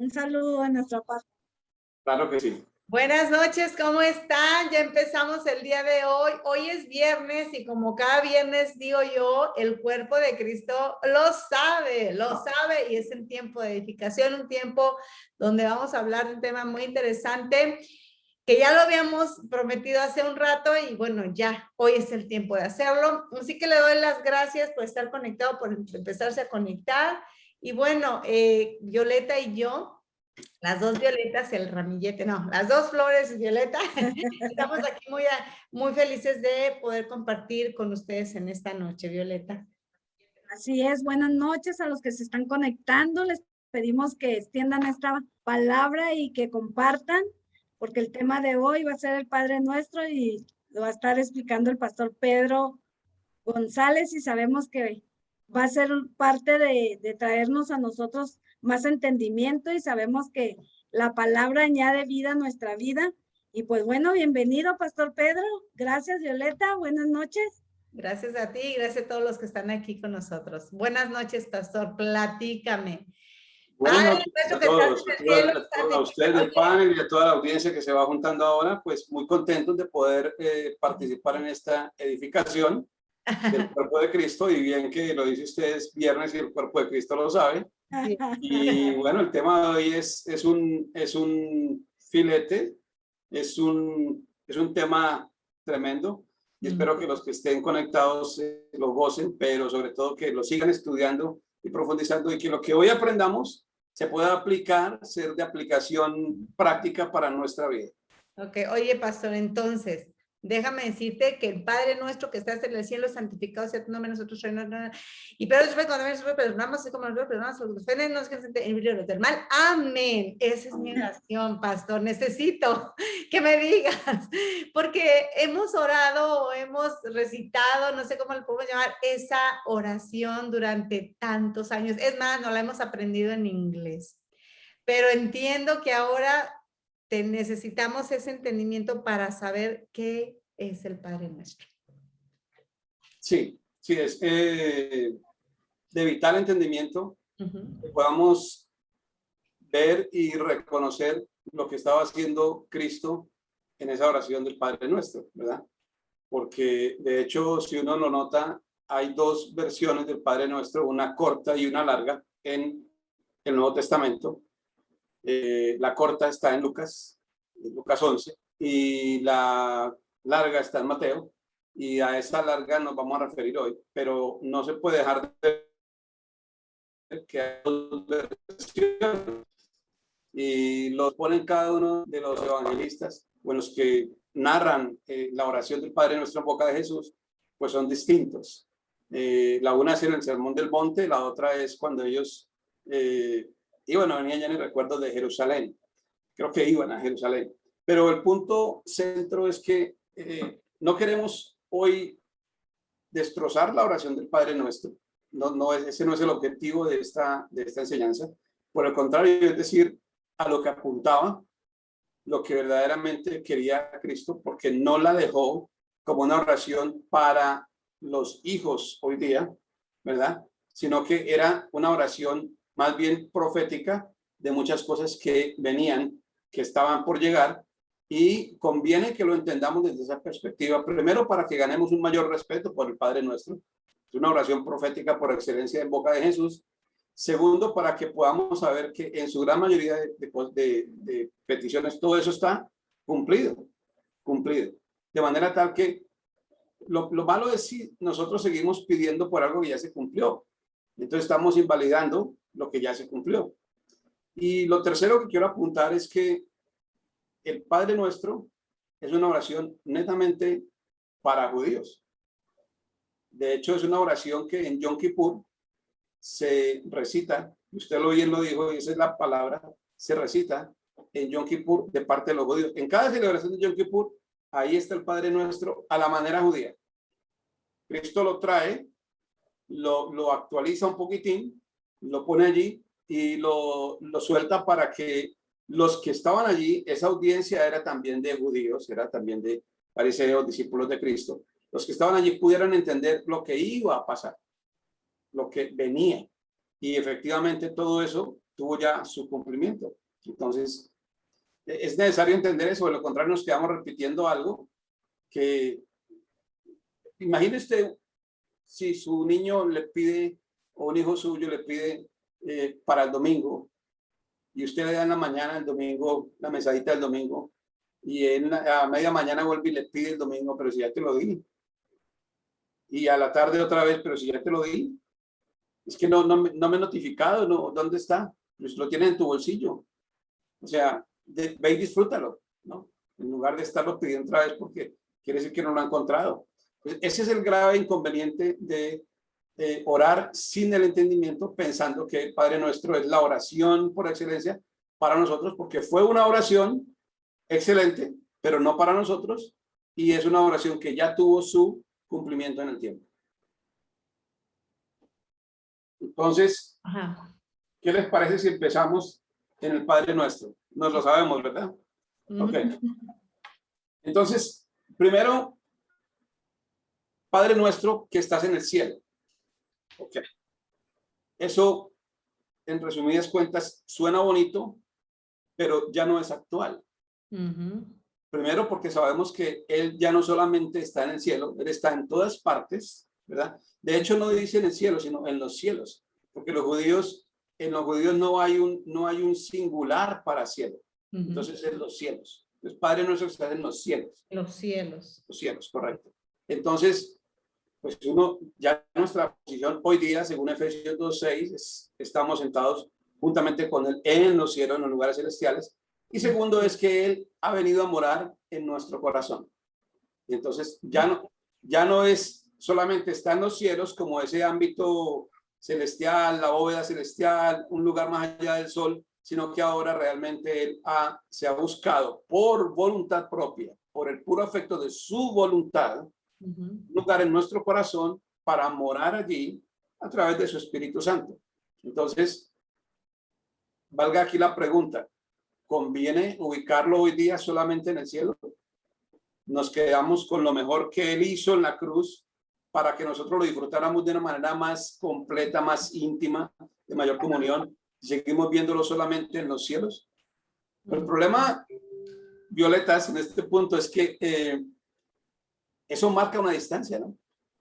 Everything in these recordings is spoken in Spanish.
Un saludo de nuestra parte. Claro que sí. Buenas noches, ¿cómo están? Ya empezamos el día de hoy. Hoy es viernes y como cada viernes digo yo, el cuerpo de Cristo lo sabe y es un tiempo de edificación, un tiempo donde vamos a hablar de un tema muy interesante que ya lo habíamos prometido hace un rato y bueno, ya hoy es el tiempo de hacerlo. Así que le doy las gracias por estar conectado, por empezarse a conectar. Y bueno, Violeta y yo, las dos violetas, el ramillete, no, las dos flores violeta, estamos aquí muy felices de poder compartir con ustedes en esta noche, Violeta. Así es, buenas noches a los que se están conectando. Les pedimos que extiendan esta palabra y que compartan, porque el tema de hoy va a ser el Padre Nuestro y lo va a estar explicando el pastor Pedro González y sabemos que va a ser parte de traernos a nosotros más entendimiento y sabemos que la palabra añade vida a nuestra vida. Y pues bueno, bienvenido, Pastor Pedro. Gracias, Violeta. Buenas noches. Gracias a ti y gracias a todos los que están aquí con nosotros. Buenas noches, Pastor. Platícame. Bueno, a ustedes del panel y a toda la audiencia que se va juntando ahora, pues muy contentos de poder participar en esta edificación del cuerpo de Cristo, y bien que lo dice usted, es viernes y el cuerpo de Cristo lo sabe. Sí. Y bueno, el tema de hoy es un filete, es un tema tremendo y espero que los que estén conectados lo gocen, pero sobre todo que lo sigan estudiando y profundizando y que lo que hoy aprendamos se pueda aplicar, ser de aplicación práctica para nuestra vida. Ok, oye, pastor, entonces, déjame decirte que el Padre Nuestro que estás en el cielo, santificado sea tu nombre, nosotros y pero después cuando nosotros perdonamos, así como nosotros perdonamos a los que ofenden, no es que se libre del mal. Amén. Esa es mi oración, pastor. Necesito que me digas, porque hemos orado o hemos recitado, no sé cómo le podemos llamar, esa oración durante tantos años. Es más, no la hemos aprendido en inglés. Pero entiendo que ahora necesitamos ese entendimiento para saber qué es el Padre Nuestro. Sí, es de vital entendimiento que podamos ver y reconocer lo que estaba haciendo Cristo en esa oración del Padre Nuestro, ¿verdad? Porque de hecho, si uno lo nota, hay dos versiones del Padre Nuestro, una corta y una larga en el Nuevo Testamento. La corta está en Lucas 11, y la larga está en Mateo, y a esa larga nos vamos a referir hoy, pero no se puede dejar de ver que hay dos versiones y los ponen cada uno de los evangelistas, o los que narran la oración del Padre Nuestro en boca de Jesús, pues son distintos. La una es en el Sermón del Monte, la otra es cuando ellos venían ya en el recuerdo de Jerusalén. Creo que iban a Jerusalén. Pero el punto centro es que no queremos hoy destrozar la oración del Padre Nuestro. Ese no es el objetivo de esta enseñanza. Por el contrario, es decir, a lo que apuntaba, lo que verdaderamente quería Cristo, porque no la dejó como una oración para los hijos hoy día, ¿verdad? Sino que era una oración más bien profética de muchas cosas que venían, que estaban por llegar, y conviene que lo entendamos desde esa perspectiva. Primero, para que ganemos un mayor respeto por el Padre Nuestro. Es una oración profética por excelencia en boca de Jesús. Segundo, para que podamos saber que en su gran mayoría de peticiones todo eso está cumplido. De manera tal que lo malo es si nosotros seguimos pidiendo por algo que ya se cumplió. Entonces estamos invalidando lo que ya se cumplió. Y lo tercero que quiero apuntar es que el Padre Nuestro es una oración netamente para judíos. De hecho, es una oración que en Yom Kippur se recita, usted lo bien lo dijo, y esa es la palabra, se recita en Yom Kippur de parte de los judíos. En cada celebración de Yom Kippur, ahí está el Padre Nuestro a la manera judía. Cristo lo trae, lo actualiza un poquitín, lo pone allí y lo suelta para que los que estaban allí, esa audiencia era también de judíos, era también de fariseos, discípulos de Cristo, los que estaban allí pudieran entender lo que iba a pasar, lo que venía. Y efectivamente todo eso tuvo ya su cumplimiento. Entonces, es necesario entender eso, de lo contrario nos quedamos repitiendo algo que, imagine usted, si su niño le pide, o un hijo suyo le pide para el domingo, y usted le da en la mañana el domingo, la mesadita del domingo, y a media mañana vuelve y le pide el domingo, pero si ya te lo di. Y a la tarde otra vez, pero si ya te lo di. Es que no me he notificado, no, ¿dónde está? Pues lo tienes en tu bolsillo. O sea, ve y disfrútalo, ¿no? En lugar de estarlo pidiendo otra vez porque quiere decir que no lo ha encontrado. Pues ese es el grave inconveniente de orar sin el entendimiento, pensando que el Padre Nuestro es la oración por excelencia para nosotros, porque fue una oración excelente, pero no para nosotros, y es una oración que ya tuvo su cumplimiento en el tiempo. Entonces, ¿qué les parece si empezamos en el Padre Nuestro? Nos lo sabemos, ¿verdad? Ok. Entonces, primero, Padre Nuestro que estás en el cielo. Ok. Eso, en resumidas cuentas, suena bonito, pero ya no es actual. Primero, porque sabemos que Él ya no solamente está en el cielo, Él está en todas partes, ¿verdad? De hecho, no dice en el cielo, sino en los cielos, porque en los judíos no hay un singular para cielo. Entonces, en los cielos. Entonces, Padre Nuestro está en los cielos. Los cielos. Los cielos, correcto. Entonces, pues ya nuestra posición hoy día, según Efesios 2:6, estamos sentados juntamente con Él en los cielos, en los lugares celestiales. Y segundo es que Él ha venido a morar en nuestro corazón. Y entonces ya no es solamente está en los cielos como ese ámbito celestial, la bóveda celestial, un lugar más allá del sol, sino que ahora realmente Él se ha buscado por voluntad propia, por el puro afecto de su voluntad, un lugar en nuestro corazón para morar allí a través de su Espíritu Santo. Entonces, valga aquí la pregunta, ¿conviene ubicarlo hoy día solamente en el cielo? Nos quedamos con lo mejor que Él hizo en la cruz para que nosotros lo disfrutáramos de una manera más completa, más íntima, de mayor comunión. Seguimos viéndolo solamente en los cielos. El problema, Violetas, en este punto es que eso marca una distancia, ¿no?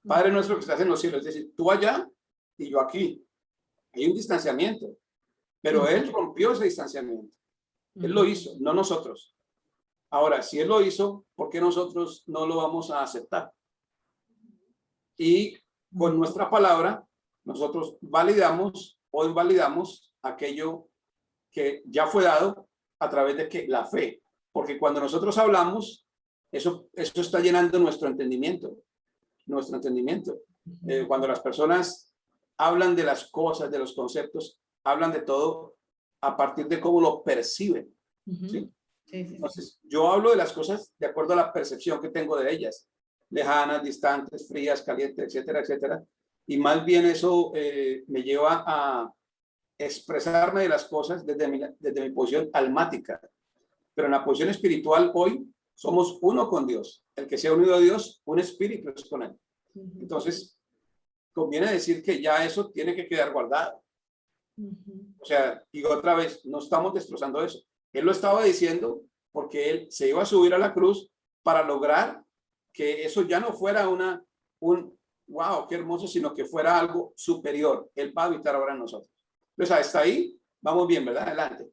Padre Nuestro que estás en los cielos, es decir, tú allá y yo aquí. Hay un distanciamiento, pero Él rompió ese distanciamiento. Él lo hizo, no nosotros. Ahora, si Él lo hizo, ¿por qué nosotros no lo vamos a aceptar? Y con nuestra palabra, nosotros validamos o invalidamos aquello que ya fue dado a través de la fe. Porque cuando nosotros hablamos, eso está llenando nuestro entendimiento. Cuando las personas hablan de las cosas, de los conceptos, hablan de todo a partir de cómo lo perciben. ¿Sí? Entonces, yo hablo de las cosas de acuerdo a la percepción que tengo de ellas, lejanas, distantes, frías, calientes, etcétera, etcétera. Y más bien eso me lleva a expresarme de las cosas desde mi posición almática. Pero en la posición espiritual hoy somos uno con Dios. El que se ha unido a Dios, un espíritu es con Él. Entonces, conviene decir que ya eso tiene que quedar guardado. O sea, y otra vez, no estamos destrozando eso. Él lo estaba diciendo porque Él se iba a subir a la cruz para lograr que eso ya no fuera un wow, qué hermoso, sino que fuera algo superior. Él va a habitar ahora en nosotros. Entonces, hasta ahí vamos bien, ¿verdad? Adelante.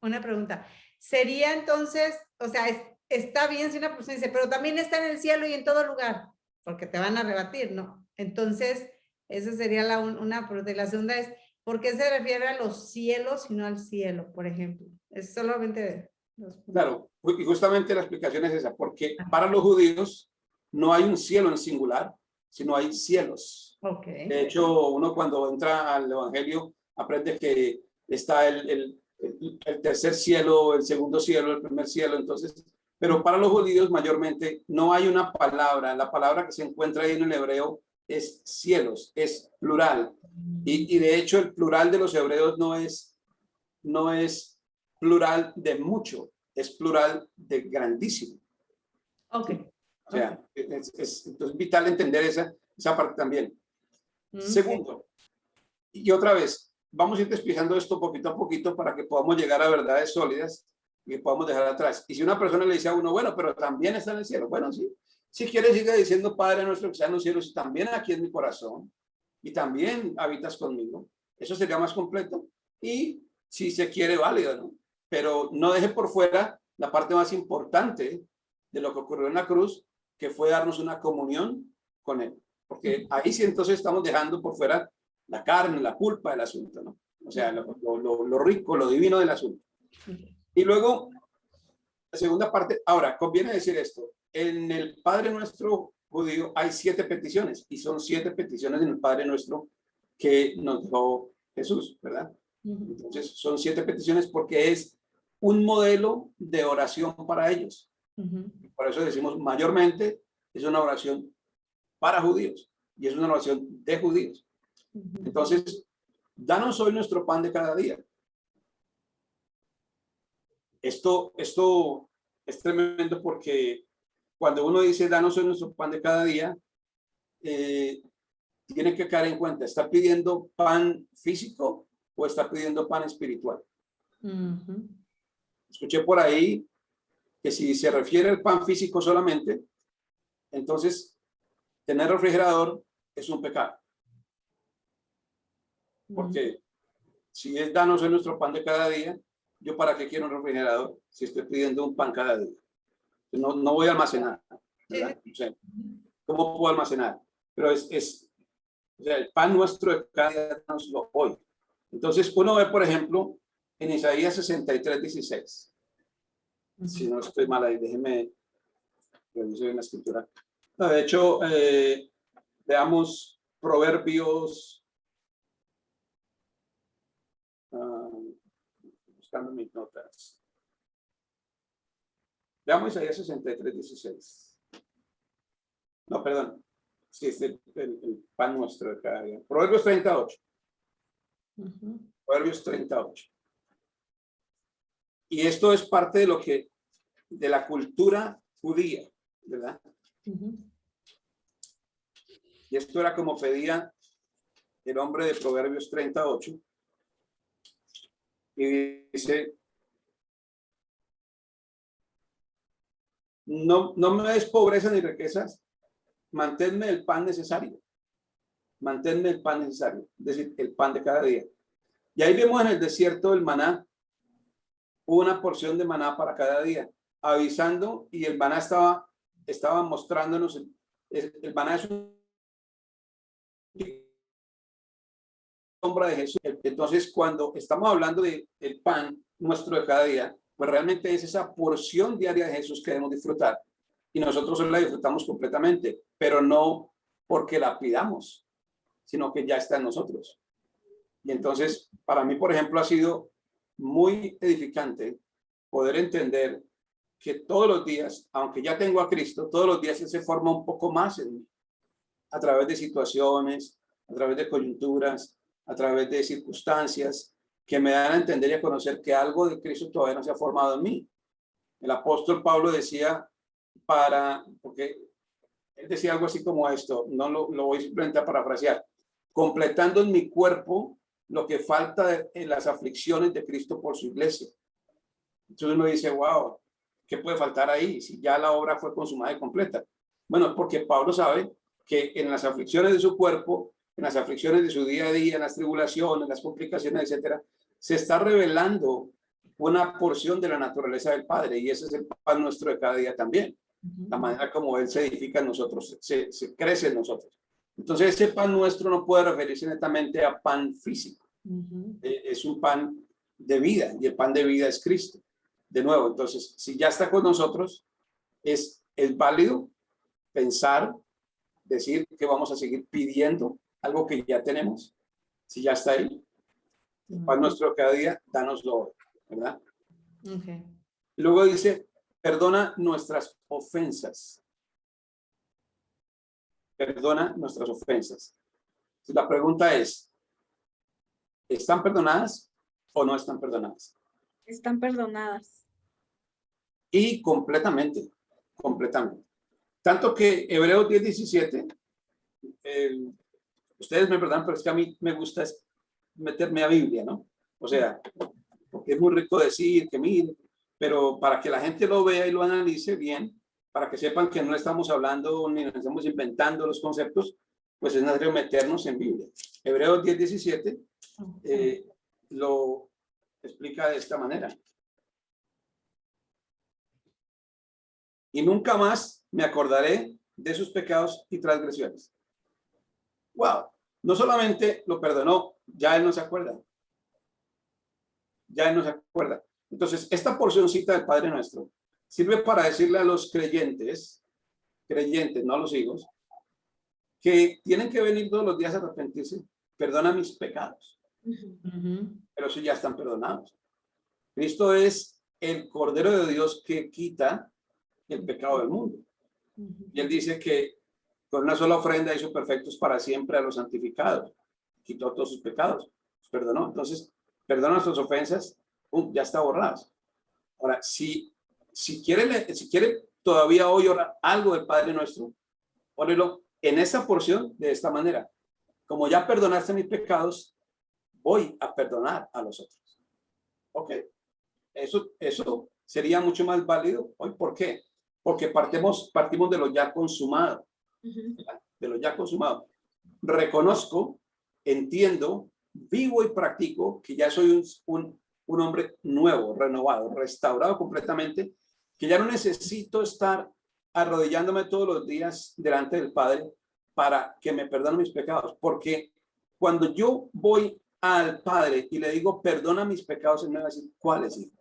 Una pregunta. Sería entonces, o sea, está bien si una persona dice, pero también está en el cielo y en todo lugar, porque te van a rebatir, ¿no? Entonces, esa sería una pregunta. Y la segunda es, ¿por qué se refiere a los cielos y no al cielo, por ejemplo? Es solamente... Claro, y justamente la explicación es esa, porque para los judíos no hay un cielo en singular, sino hay cielos. Okay. De hecho, uno cuando entra al Evangelio aprende que está el tercer cielo, el segundo cielo, el primer cielo. Entonces, pero para los judíos mayormente no hay una palabra. La palabra que se encuentra ahí en el hebreo es cielos, es plural. Y de hecho el plural de los hebreos no es plural de mucho, es plural de grandísimo. Ok. O sea, es vital entender esa parte también. Segundo, y otra vez, vamos a ir despejando esto poquito a poquito para que podamos llegar a verdades sólidas y que podamos dejar atrás. Y si una persona le dice a uno, bueno, pero también está en el cielo. Bueno, sí. Si quieres, sigue diciendo, Padre nuestro que está en los cielos, y también aquí en mi corazón, y también habitas conmigo. Eso sería más completo. Y si se quiere, válido, ¿no? Pero no deje por fuera la parte más importante de lo que ocurrió en la cruz, que fue darnos una comunión con Él. Porque ahí sí entonces estamos dejando por fuera la carne, la pulpa del asunto, ¿no? O sea, lo rico, lo divino del asunto. Y luego, la segunda parte, ahora, conviene decir esto, en el Padre Nuestro judío hay 7 peticiones, y son 7 peticiones en el Padre Nuestro que nos dejó Jesús, ¿verdad? Entonces, son 7 peticiones porque es un modelo de oración para ellos. Por eso decimos, mayormente, es una oración para judíos, y es una oración de judíos. Entonces, danos hoy nuestro pan de cada día. Esto es tremendo porque cuando uno dice danos hoy nuestro pan de cada día, tiene que caer en cuenta, ¿está pidiendo pan físico o está pidiendo pan espiritual? Escuché por ahí que si se refiere al pan físico solamente, entonces tener refrigerador es un pecado. Porque si es danos hoy nuestro pan de cada día, ¿yo para qué quiero un refrigerador si estoy pidiendo un pan cada día? No voy a almacenar, ¿verdad? O sea, ¿cómo puedo almacenar? Pero o sea, el pan nuestro de cada día nos lo hoy. Entonces, uno ve, por ejemplo, en Isaías 63:16. Si no estoy mal ahí, déjeme revisar en la escritura. No, de hecho, veamos Proverbios. Buscando mis notas. Veamos Isaías 63:16. No, perdón. Sí, es el pan nuestro de cada día. Proverbios 38. Proverbios 38. Y esto es parte de la cultura judía, ¿verdad? Y esto era como pedía el hombre de Proverbios 38. Y dice, no me des pobreza ni riquezas, manténme el pan necesario. Manténme el pan necesario, es decir, el pan de cada día. Y ahí vemos en el desierto el maná, una porción de maná para cada día, avisando, y el maná estaba mostrándonos, el maná es una sombra de Jesús. Entonces, cuando estamos hablando del pan nuestro de cada día, pues realmente es esa porción diaria de Jesús que debemos disfrutar. Y nosotros la disfrutamos completamente, pero no porque la pidamos, sino que ya está en nosotros. Y entonces, para mí, por ejemplo, ha sido muy edificante poder entender que todos los días, aunque ya tengo a Cristo, todos los días Él se forma un poco más en mí, a través de situaciones, a través de coyunturas, a través de circunstancias que me dan a entender y a conocer que algo de Cristo todavía no se ha formado en mí. El apóstol Pablo decía, porque él decía algo así como esto, no lo voy simplemente a parafrasear, completando en mi cuerpo lo que falta en las aflicciones de Cristo por su iglesia. Entonces uno dice, wow, ¿qué puede faltar ahí si ya la obra fue consumada y completa? Bueno, porque Pablo sabe que en las aflicciones de su cuerpo, en las aflicciones de su día a día, en las tribulaciones, en las complicaciones, etcétera, se está revelando una porción de la naturaleza del Padre, y ese es el pan nuestro de cada día también. La manera como Él se edifica en nosotros, se crece en nosotros. Entonces, ese pan nuestro no puede referirse netamente a pan físico. Es un pan de vida, y el pan de vida es Cristo. De nuevo, entonces, si ya está con nosotros, es válido pensar, decir que vamos a seguir pidiendo algo que ya tenemos, si ya está ahí. El pan nuestro cada día, dánoslo hoy, ¿verdad? Okay. Luego dice, perdona nuestras ofensas. Perdona nuestras ofensas. Entonces, la pregunta es, ¿están perdonadas o no están perdonadas? Están perdonadas. Y completamente. Tanto que Hebreos 10:17, ustedes me perdonan, pero es que a mí me gusta meterme a Biblia, ¿no? O sea, porque es muy rico decir que mire, pero para que la gente lo vea y lo analice bien, para que sepan que no estamos hablando ni nos estamos inventando los conceptos, pues es necesario meternos en Biblia. Hebreos 10:17 lo explica de esta manera. Y nunca más me acordaré de sus pecados y transgresiones. Wow, no solamente lo perdonó, ya él no se acuerda. Ya él no se acuerda. Entonces, esta porcioncita del Padre Nuestro sirve para decirle a los creyentes, no a los hijos, que tienen que venir todos los días a arrepentirse. Perdona mis pecados. Pero si ya están perdonados. Cristo es el Cordero de Dios que quita el pecado del mundo. Y él dice que con una sola ofrenda hizo perfectos para siempre a los santificados. Quitó todos sus pecados. Los perdonó. Entonces, perdona nuestras ofensas. Ya está borradas. Ahora, si quiere todavía hoy orar algo del Padre Nuestro, órelo en esa porción de esta manera. Como ya perdonaste mis pecados, voy a perdonar a los otros. ¿Ok? Eso sería mucho más válido hoy. ¿Por qué? Porque partimos de lo ya consumado. De lo ya consumado. Reconozco, entiendo, vivo y practico que ya soy un hombre nuevo, renovado, restaurado completamente, que ya no necesito estar arrodillándome todos los días delante del Padre para que me perdone mis pecados. Porque cuando yo voy al Padre y le digo, perdona mis pecados, él me va a decir, ¿cuáles, hijo?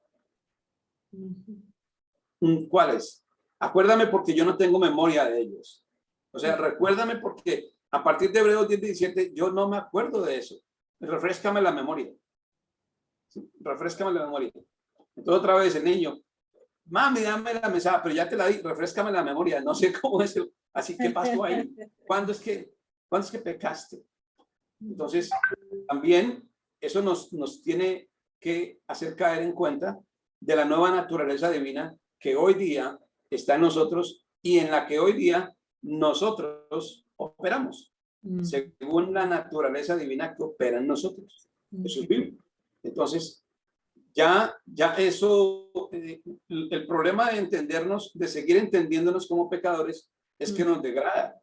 ¿Cuáles? Acuérdame porque yo no tengo memoria de ellos. O sea, recuérdame porque a partir de Hebreos 10:17 yo no me acuerdo de eso. Refréscame la memoria. ¿Sí? Refréscame la memoria. Entonces otra vez el niño, mami, dame la mesada, pero ya te la di, refréscame la memoria. No sé cómo es. Así que pasó ahí. ¿Cuándo es que pecaste? Entonces, también eso nos tiene que hacer caer en cuenta de la nueva naturaleza divina que hoy día está en nosotros y en la que hoy día nosotros operamos, según la naturaleza divina que opera en nosotros. Eso es bíblico. Entonces, ya eso, el problema de entendernos, de seguir entendiéndonos como pecadores, es que nos degrada.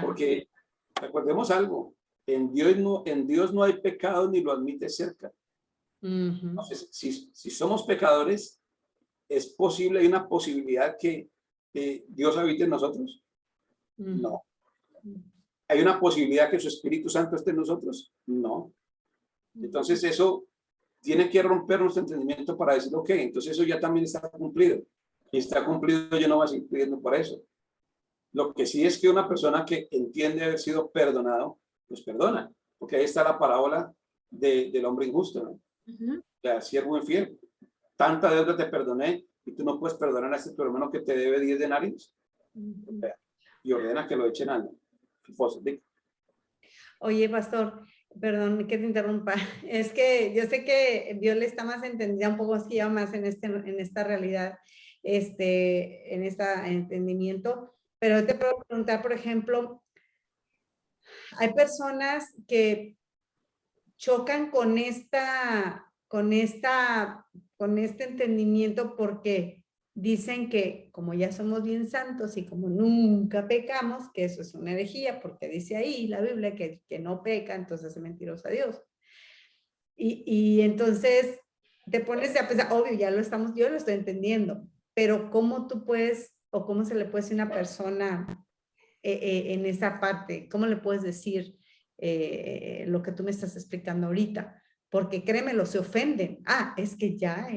Porque recordemos algo, en Dios no hay pecado ni lo admite cerca. Entonces, si somos pecadores, ¿es posible, hay una posibilidad que Dios habite en nosotros? No. ¿Hay una posibilidad que su Espíritu Santo esté en nosotros? No. Entonces eso tiene que romper nuestro entendimiento para decir, ok, entonces eso ya también está cumplido. Y está cumplido, yo no voy a seguir pidiendo por eso. Lo que sí es que una persona que entiende haber sido perdonado, pues perdona. Porque ahí está la parábola del hombre injusto, ¿no? O sea, siervo infiel. Tanta deuda te perdoné y tú no puedes perdonar a tu hermano que te debe 10 denarios. O sea, y ordena que lo echen al foso. Oye, pastor, perdón que te interrumpa. Es que yo sé que Dios le está más entendida, un poco así, más en esta realidad, en este entendimiento. Pero te puedo preguntar, por ejemplo, hay personas que chocan con este entendimiento porque dicen que como ya somos bien santos y como nunca pecamos, que eso es una herejía, porque dice ahí la Biblia que no peca, entonces es mentiroso a Dios. Y entonces te pones a pensar, obvio, yo lo estoy entendiendo, pero ¿cómo tú puedes, o cómo se le puede decir a una persona en esa parte? ¿Cómo le puedes decir lo que tú me estás explicando ahorita? Porque créemelo, se ofenden. Es que ya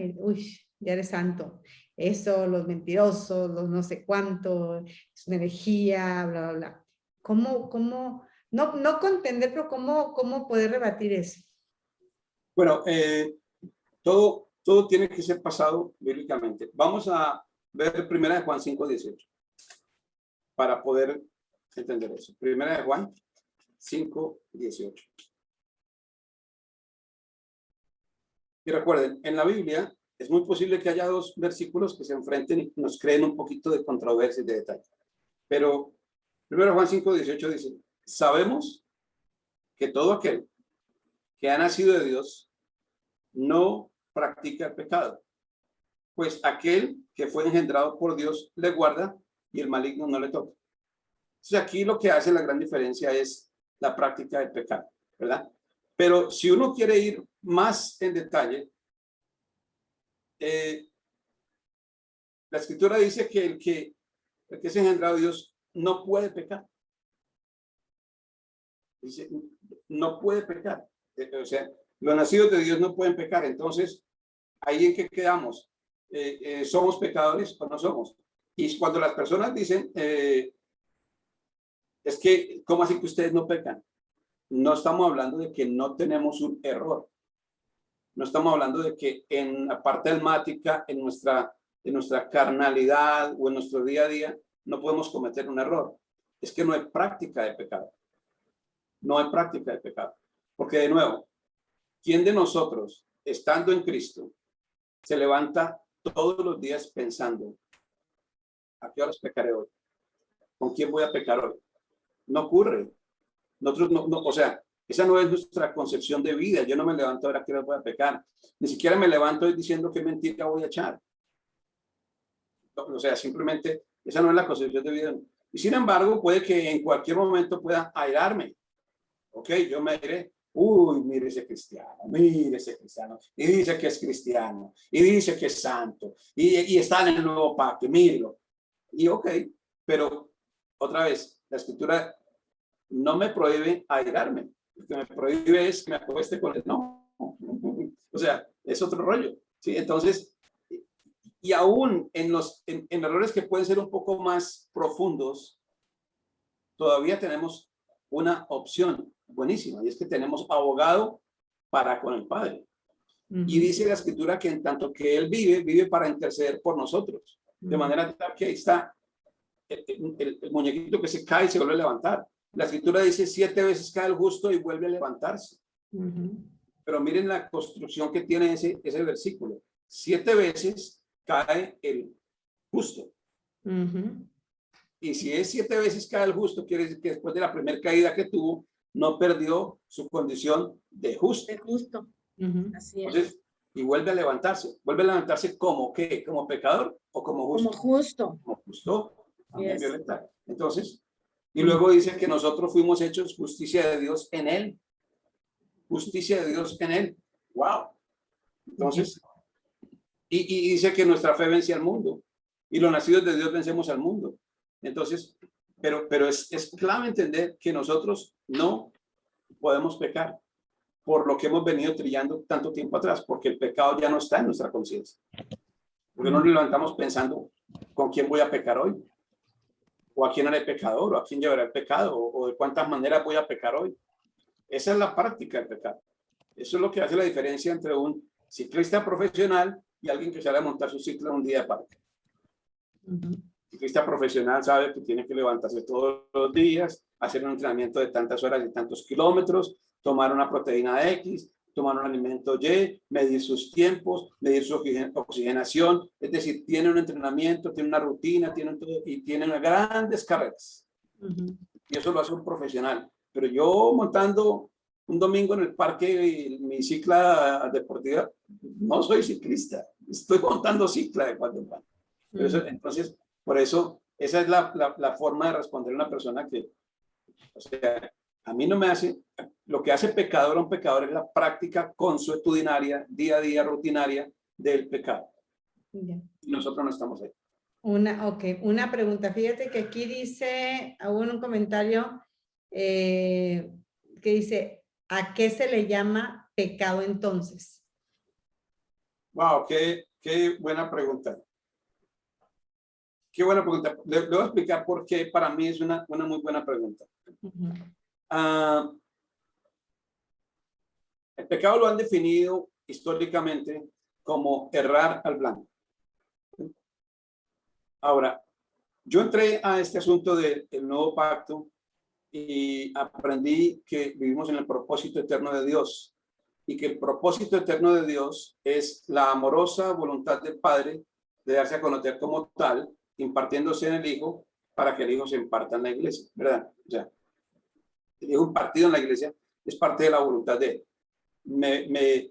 eres santo. Eso, los mentirosos, los no sé cuánto, es una herejía, bla, bla, bla. ¿Cómo? No contender, pero ¿cómo poder rebatir eso? Bueno, todo tiene que ser pasado bíblicamente. Vamos a ver 1 Juan 5:18 para poder entender eso. 1 Juan 5:18. Y recuerden, en la Biblia es muy posible que haya dos versículos que se enfrenten y nos creen un poquito de controversia y de detalle. Pero 1 Juan 5:18 dice, sabemos que todo aquel que ha nacido de Dios no practica el pecado, pues aquel que fue engendrado por Dios le guarda y el maligno no le toca. Entonces aquí lo que hace la gran diferencia es la práctica del pecado, ¿verdad? Pero si uno quiere ir más en detalle, la escritura dice que el que es engendrado de Dios no puede pecar. Dice, no puede pecar. O sea, los nacidos de Dios no pueden pecar. Entonces, ¿ahí en qué quedamos? ¿Somos pecadores o no somos? Y cuando las personas dicen, es que, ¿cómo así que ustedes no pecan? No estamos hablando de que no tenemos un error. No estamos hablando de que en la parte almática, en nuestra carnalidad o en nuestro día a día, no podemos cometer un error. Es que no hay práctica de pecado. No hay práctica de pecado. Porque de nuevo, ¿quién de nosotros, estando en Cristo, se levanta todos los días pensando, ¿a qué horas pecaré hoy? ¿Con quién voy a pecar hoy? No ocurre. Nosotros no, o sea, esa no es nuestra concepción de vida. Yo no me levanto a ver a qué horas voy a pecar. Ni siquiera me levanto diciendo qué mentira voy a echar. O sea, simplemente esa no es la concepción de vida. Y sin embargo, puede que en cualquier momento pueda airarme. Ok, yo me diré, uy, mire ese cristiano, y dice que es cristiano, y dice que es santo, y está en el nuevo pacto, mírelo. Y ok, pero otra vez, la escritura no me prohíbe airarme, lo que me prohíbe es que me acueste con él, no. O sea, es otro rollo, ¿sí? Entonces, y aún en errores que pueden ser un poco más profundos, todavía tenemos una opción buenísima, y es que tenemos abogado para con el Padre. Y dice la escritura que en tanto que Él vive para interceder por nosotros. De manera tal que ahí está el muñequito que se cae y se vuelve a levantar. La escritura dice 7 veces cae el justo y vuelve a levantarse. Pero miren la construcción que tiene ese versículo. 7 veces cae el justo. Y si es 7 veces cae el justo, quiere decir que después de la primera caída que tuvo, no perdió su condición de justo. De justo. Así es. Entonces, y vuelve a levantarse. ¿Vuelve a levantarse como qué? ¿Como pecador o como justo? Como justo. Como justo. Yes. Entonces, y luego dice que nosotros fuimos hechos justicia de Dios en Él. Justicia de Dios en Él. ¡Wow! Entonces, y dice que nuestra fe vence al mundo. Y los nacidos de Dios vencemos al mundo. Entonces, pero es clave entender que nosotros no podemos pecar por lo que hemos venido trillando tanto tiempo atrás, porque el pecado ya no está en nuestra conciencia. Porque no nos levantamos pensando con quién voy a pecar hoy, o a quién haré pecador, o a quién llevaré el pecado, o de cuántas maneras voy a pecar hoy. Esa es la práctica del pecado. Eso es lo que hace la diferencia entre un ciclista profesional y alguien que sale a montar su cicla un día de parque. El ciclista profesional sabe que tiene que levantarse todos los días, hacer un entrenamiento de tantas horas y tantos kilómetros, tomar una proteína X, tomar un alimento Y, medir sus tiempos, medir su oxigenación. Es decir, tiene un entrenamiento, tiene una rutina, tiene todo, y tiene unas grandes carreras. Y eso lo hace un profesional. Pero yo montando un domingo en el parque mi cicla deportiva, no soy ciclista, estoy montando cicla de cuando en cuando. Entonces, por eso, esa es la forma de responder a una persona que, o sea, a mí no me hace, lo que hace pecador a un pecador es la práctica consuetudinaria, día a día, rutinaria del pecado. Y nosotros no estamos ahí. Una pregunta. Fíjate que aquí dice, hubo un comentario que dice, ¿a qué se le llama pecado entonces? Wow, qué buena pregunta. Qué buena pregunta. Le voy a explicar por qué para mí es una muy buena pregunta. El pecado lo han definido históricamente como errar al blanco. Ahora, yo entré a este asunto del nuevo pacto y aprendí que vivimos en el propósito eterno de Dios y que el propósito eterno de Dios es la amorosa voluntad del Padre de darse a conocer como tal, impartiéndose en el Hijo para que el Hijo se imparta en la iglesia, ¿verdad? O sea, el Hijo impartido en la iglesia es parte de la voluntad de Él. me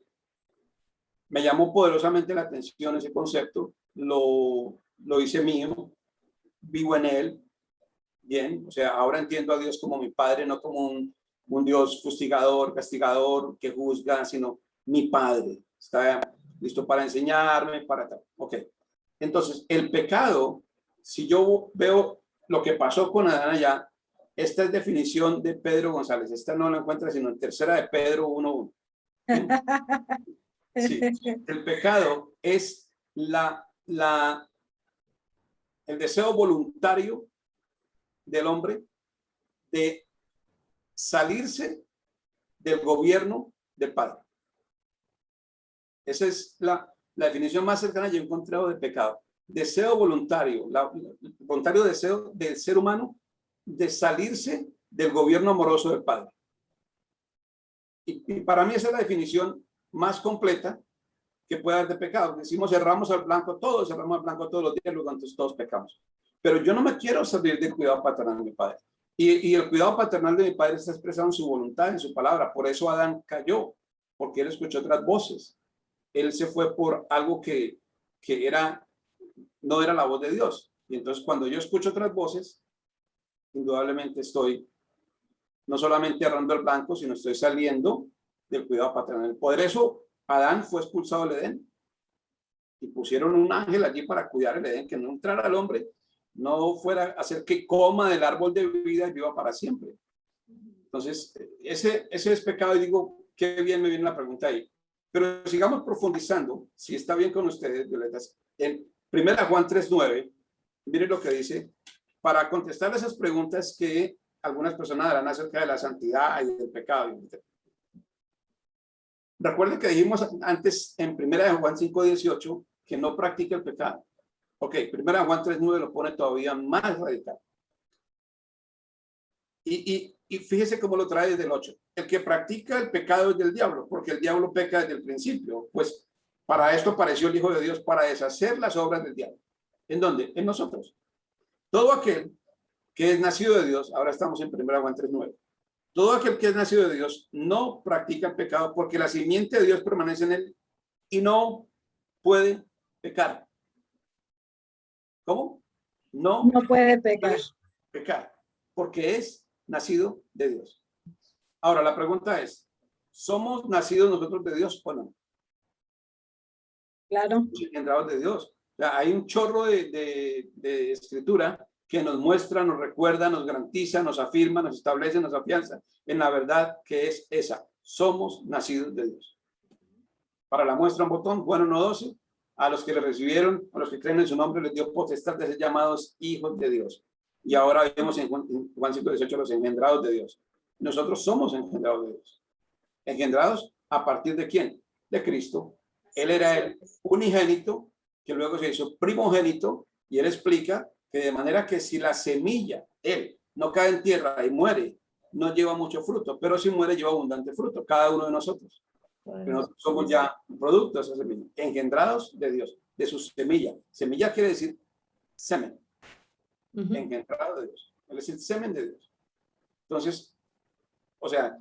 llamó poderosamente la atención ese concepto, lo hice mío, vivo en él, bien, o sea, ahora entiendo a Dios como mi Padre, no como un Dios fustigador, castigador, que juzga, sino mi Padre. Está listo para enseñarme, para tal. Ok. Entonces, el pecado, si yo veo lo que pasó con Adán allá, esta es definición de Pedro González. Esta no la encuentra sino en tercera de Pedro 1:1. ¿Sí? El pecado es el deseo voluntario del hombre de salirse del gobierno del Padre. Esa es la definición más cercana que yo he encontrado de pecado. Deseo voluntario, voluntario deseo del ser humano de salirse del gobierno amoroso del Padre. Y para mí esa es la definición más completa que puede haber de pecado. Decimos cerramos al blanco todos los días, luego entonces todos pecamos. Pero yo no me quiero salir del cuidado paternal de mi Padre. Y el cuidado paternal de mi Padre está expresado en su voluntad, en su palabra. Por eso Adán cayó, porque él escuchó otras voces. Él se fue por algo que no era la voz de Dios. Y entonces cuando yo escucho otras voces, indudablemente estoy no solamente errando el blanco, sino estoy saliendo del cuidado paternal. Por eso Adán fue expulsado del Edén. Y pusieron un ángel allí para cuidar el Edén, que no entrara al hombre, no fuera a hacer que coma del árbol de vida y viva para siempre. Entonces, ese es pecado y digo, qué bien me viene la pregunta ahí. Pero sigamos profundizando, si está bien con ustedes, Violetas. En 1 Juan 3:9, miren lo que dice, para contestar esas preguntas que algunas personas darán acerca de la santidad y del pecado. Recuerden que dijimos antes en 1 Juan 5:18 que no practica el pecado. Ok, 1 Juan 3:9 lo pone todavía más radical. Y fíjese cómo lo trae desde el 8. El que practica el pecado es del diablo, porque el diablo peca desde el principio. Pues para esto apareció el Hijo de Dios, para deshacer las obras del diablo. ¿En dónde? En nosotros. Todo aquel que es nacido de Dios, ahora estamos en 1 Juan 3:9. Todo aquel que es nacido de Dios no practica el pecado porque la simiente de Dios permanece en él y no puede pecar. ¿Cómo? No puede pecar. Pecar, porque es nacido de Dios. Ahora, la pregunta es, ¿somos nacidos nosotros de Dios o no? Claro. Engendrados de Dios. O sea, hay un chorro de escritura que nos muestra, nos recuerda, nos garantiza, nos afirma, nos establece, nos afianza en la verdad que es esa. Somos nacidos de Dios. Para la muestra un botón, Juan 1:12, a los que le recibieron, a los que creen en su nombre, les dio potestad de ser llamados hijos de Dios. Y ahora vemos en Juan 5:18 los engendrados de Dios. Nosotros somos engendrados de Dios. ¿Engendrados a partir de quién? De Cristo. Él era el unigénito, que luego se hizo primogénito, y él explica que de manera que si la semilla, él, no cae en tierra y muere, no lleva mucho fruto, pero si muere lleva abundante fruto, cada uno de nosotros. Pero nosotros somos ya productos de esa semilla, engendrados de Dios, de su semilla. Semilla quiere decir semen. Engendrado de Dios, es decir, semen de Dios. Entonces, o sea,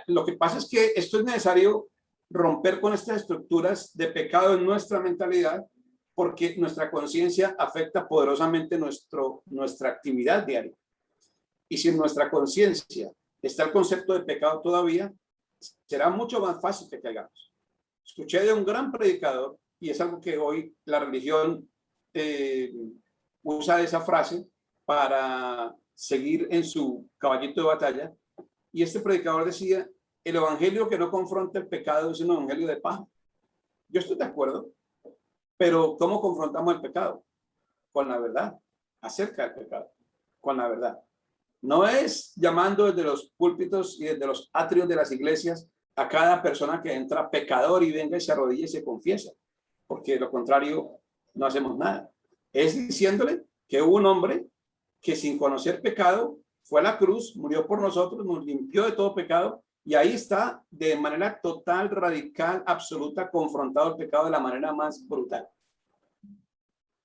lo que pasa es que esto es necesario romper con estas estructuras de pecado en nuestra mentalidad, porque nuestra conciencia afecta poderosamente nuestra actividad diaria. Y si en nuestra conciencia está el concepto de pecado todavía, será mucho más fácil que caigamos. Escuché de un gran predicador, y es algo que hoy la religión usa esa frase para seguir en su caballito de batalla, y este predicador decía, el evangelio que no confronta el pecado es un evangelio de paz. Yo estoy de acuerdo, pero ¿cómo confrontamos el pecado? Con la verdad, acerca del pecado, con la verdad. No es llamando desde los púlpitos y desde los atrios de las iglesias a cada persona que entra pecador y venga y se arrodilla y se confiesa, porque de lo contrario no hacemos nada. Es diciéndole que hubo un hombre que sin conocer pecado fue a la cruz, murió por nosotros, nos limpió de todo pecado, y ahí está de manera total, radical, absoluta, confrontado el pecado de la manera más brutal.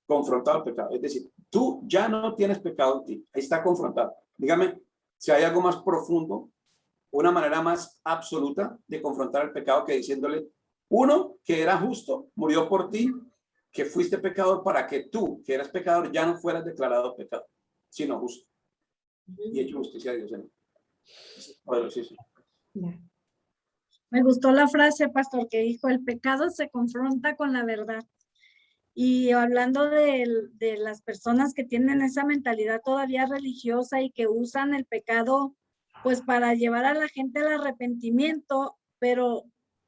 Confrontado el pecado. Es decir, tú ya no tienes pecado en ti. Ahí está confrontado. Dígame si hay algo más profundo una manera más absoluta de confrontar el pecado que diciéndole, uno, que era justo, murió por ti, que fuiste pecador para que tú, que eras pecador, ya no fueras declarado pecador, sino justo. Y hecho justicia a Dios en él. Poderosísimo. Me gustó la frase, pastor, que dijo, el pecado se confronta con la verdad. Y hablando de las personas que tienen esa mentalidad todavía religiosa y que usan el pecado pues para llevar a la gente al arrepentimiento, pero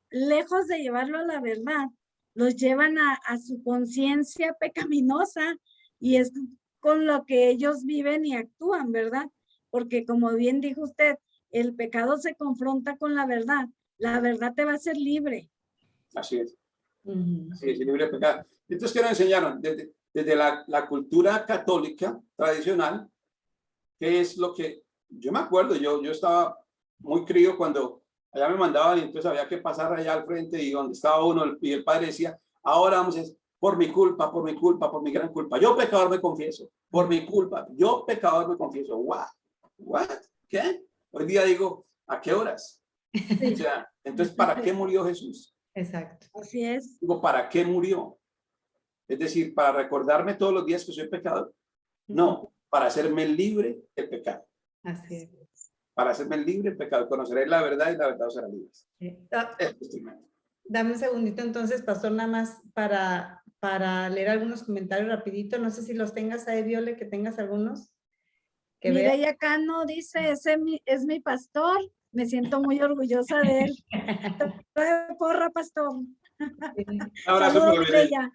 lejos de llevarlo a la verdad, los llevan a su conciencia pecaminosa y es con lo que ellos viven y actúan, ¿verdad? Porque como bien dijo usted, el pecado se confronta con la verdad te va a hacer libre. Así es. Así es, libre de pecado. Entonces, ¿qué nos enseñaron? Desde la cultura católica tradicional, ¿qué es lo que yo me acuerdo? Yo estaba muy crío cuando allá me mandaban y entonces había que pasar allá al frente y donde estaba uno y el padre decía, ahora vamos a por mi culpa, por mi culpa, por mi gran culpa. Yo pecador me confieso, por mi culpa. Yo pecador me confieso. What? ¿Qué? Hoy día digo, ¿a qué horas? Sí. O sea, entonces, ¿para qué murió Jesús? Exacto. Así es. Digo, ¿para qué murió? Es decir, ¿para recordarme todos los días que soy pecador? No, para hacerme libre del pecado. Así es. Para hacerme libre del pecado. Conoceré la verdad y la verdad os hará libres. Dame un segundito entonces, pastor, nada más para leer algunos comentarios rapidito. No sé si los tengas ahí, Viole, que tengas algunos. Mireya Cano dice, ese es mi pastor. Me siento muy orgullosa de él. Porra, pastor. Saludos, Mireya.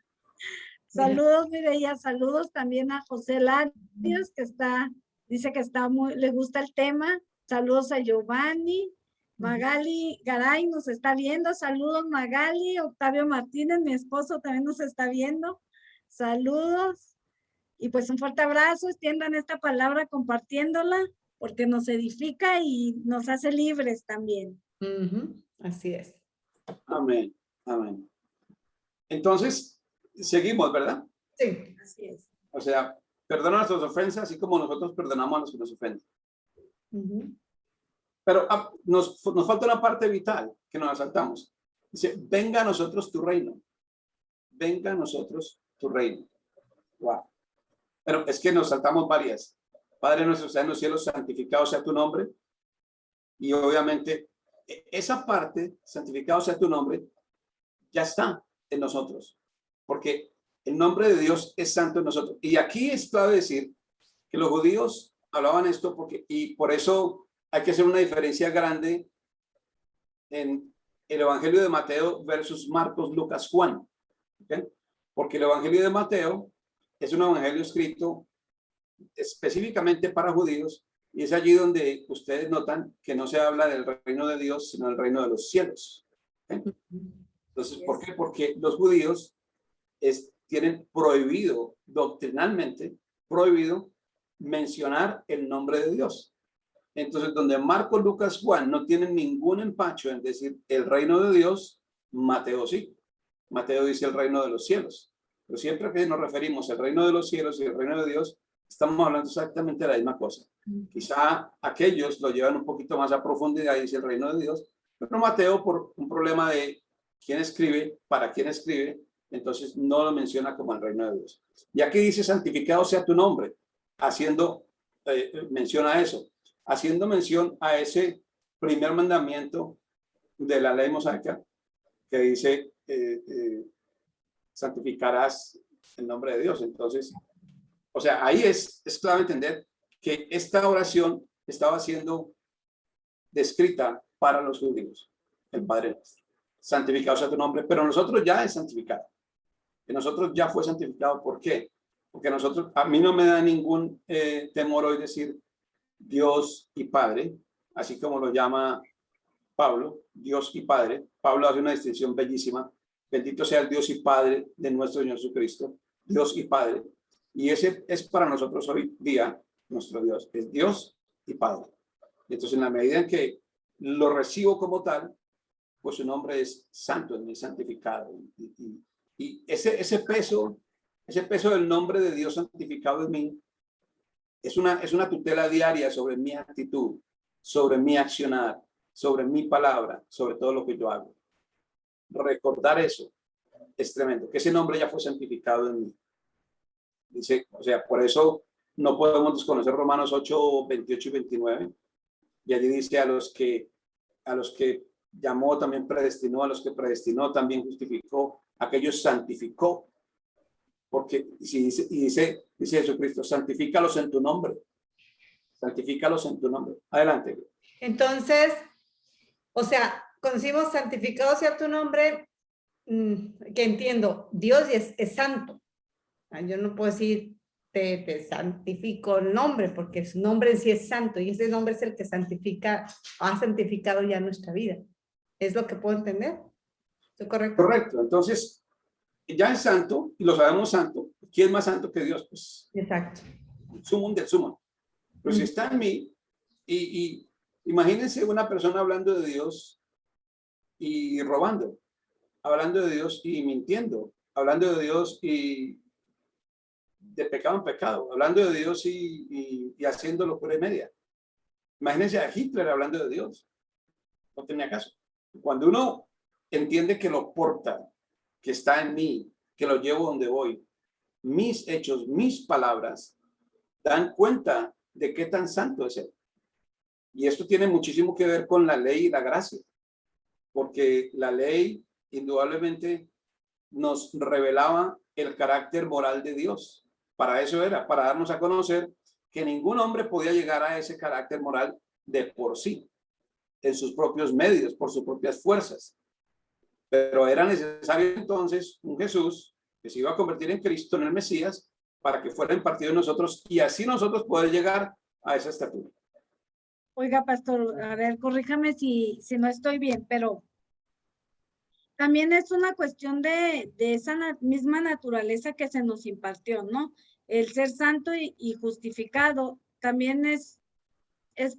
Saludos, Mireya. Saludos también a José Larios, que dice que le gusta el tema. Saludos a Giovanni. Magali Garay nos está viendo. Saludos, Magali. Octavio Martínez, mi esposo, también nos está viendo. Saludos. Y pues un fuerte abrazo. Extiendan esta palabra compartiéndola, porque nos edifica y nos hace libres también. Así es. Amén, amén. Entonces, seguimos, ¿verdad? Sí. Así es. O sea, perdona nuestras ofensas, así como nosotros perdonamos a los que nos ofenden. Pero nos falta una parte vital que nos saltamos. Dice, venga a nosotros tu reino. Venga a nosotros tu reino. Wow. Pero es que nos saltamos varias. Padre nuestro que estás en los cielos, santificado sea tu nombre. Y obviamente esa parte, santificado sea tu nombre, ya está en nosotros. Porque el nombre de Dios es santo en nosotros. Y aquí es clave decir que los judíos hablaban esto y por eso hay que hacer una diferencia grande en el Evangelio de Mateo versus Marcos, Lucas, Juan. ¿Okay? Porque el Evangelio de Mateo es un evangelio escrito específicamente para judíos y es allí donde ustedes notan que no se habla del reino de Dios, sino del reino de los cielos. ¿Okay? Entonces, ¿por qué? Porque los judíos tienen prohibido, doctrinalmente, prohibido mencionar el nombre de Dios. Entonces, donde Marcos, Lucas, Juan no tienen ningún empacho en decir el reino de Dios, Mateo sí. Mateo dice el reino de los cielos. Pero siempre que nos referimos al reino de los cielos y el reino de Dios, estamos hablando exactamente de la misma cosa. Quizá aquellos lo llevan un poquito más a profundidad y dice el reino de Dios, pero Mateo, por un problema de quién escribe, para quién escribe, entonces no lo menciona como el reino de Dios. Y aquí dice santificado sea tu nombre, haciendo mención a eso, haciendo mención a ese primer mandamiento de la ley mosaica que dice santificarás el nombre de Dios. Entonces, o sea, ahí es clave entender que esta oración estaba siendo descrita para los judíos, el Padre nuestro. Santificado sea tu nombre, pero nosotros ya es santificado. Que nosotros ya fue santificado. ¿Por qué? Porque a mí no me da ningún temor hoy decir Dios y Padre, así como lo llama Pablo, Dios y Padre. Pablo hace una distinción bellísima. Bendito sea el Dios y Padre de nuestro Señor Jesucristo. Dios y Padre. Y ese es para nosotros hoy día nuestro Dios. Es Dios y Padre. Entonces, en la medida en que lo recibo como tal, pues su nombre es santo, es mi santificado. Y ese peso del nombre de Dios santificado en mí es una tutela diaria sobre mi actitud, sobre mi accionar, sobre mi palabra, sobre todo lo que yo hago. Recordar eso es tremendo, que ese nombre ya fue santificado en mí. Dice, o sea, por eso no podemos desconocer Romanos 8, 28 y 29. Y allí dice a los que llamó también predestinó, a los que predestinó también justificó, aquellos santificó. Porque si dice Jesucristo, santifícalos en tu nombre. Santifícalos en tu nombre. Adelante. Entonces, o sea, cuando decimos santificado sea tu nombre, que entiendo, Dios es santo. Yo no puedo decir te santifico el nombre, porque su nombre en sí es santo y ese nombre es el que santifica, ha santificado ya nuestra vida. ¿Es lo que puedo entender? ¿Estoy correcto? Correcto. Entonces, ya es santo y lo sabemos santo. ¿Quién es más santo que Dios? Pues, exacto. Sumum del sumum. Pero si está en mí, y imagínense una persona hablando de Dios y robando, hablando de Dios y mintiendo, hablando de Dios y de pecado en pecado, hablando de Dios y haciendo locura y media. Imagínense a Hitler hablando de Dios. No tenía caso. Cuando uno entiende que lo porta, que está en mí, que lo llevo donde voy, mis hechos, mis palabras, dan cuenta de qué tan santo es Él. Y esto tiene muchísimo que ver con la ley y la gracia, porque la ley indudablemente nos revelaba el carácter moral de Dios. Para eso era, para darnos a conocer que ningún hombre podía llegar a ese carácter moral de por sí, en sus propios medios, por sus propias fuerzas. Pero era necesario entonces un Jesús que se iba a convertir en Cristo, en el Mesías, para que fuera impartido en nosotros y así nosotros poder llegar a esa estatura. Oiga, pastor, a ver, corríjame si no estoy bien, pero también es una cuestión de esa misma naturaleza que se nos impartió, ¿no? El ser santo y justificado también es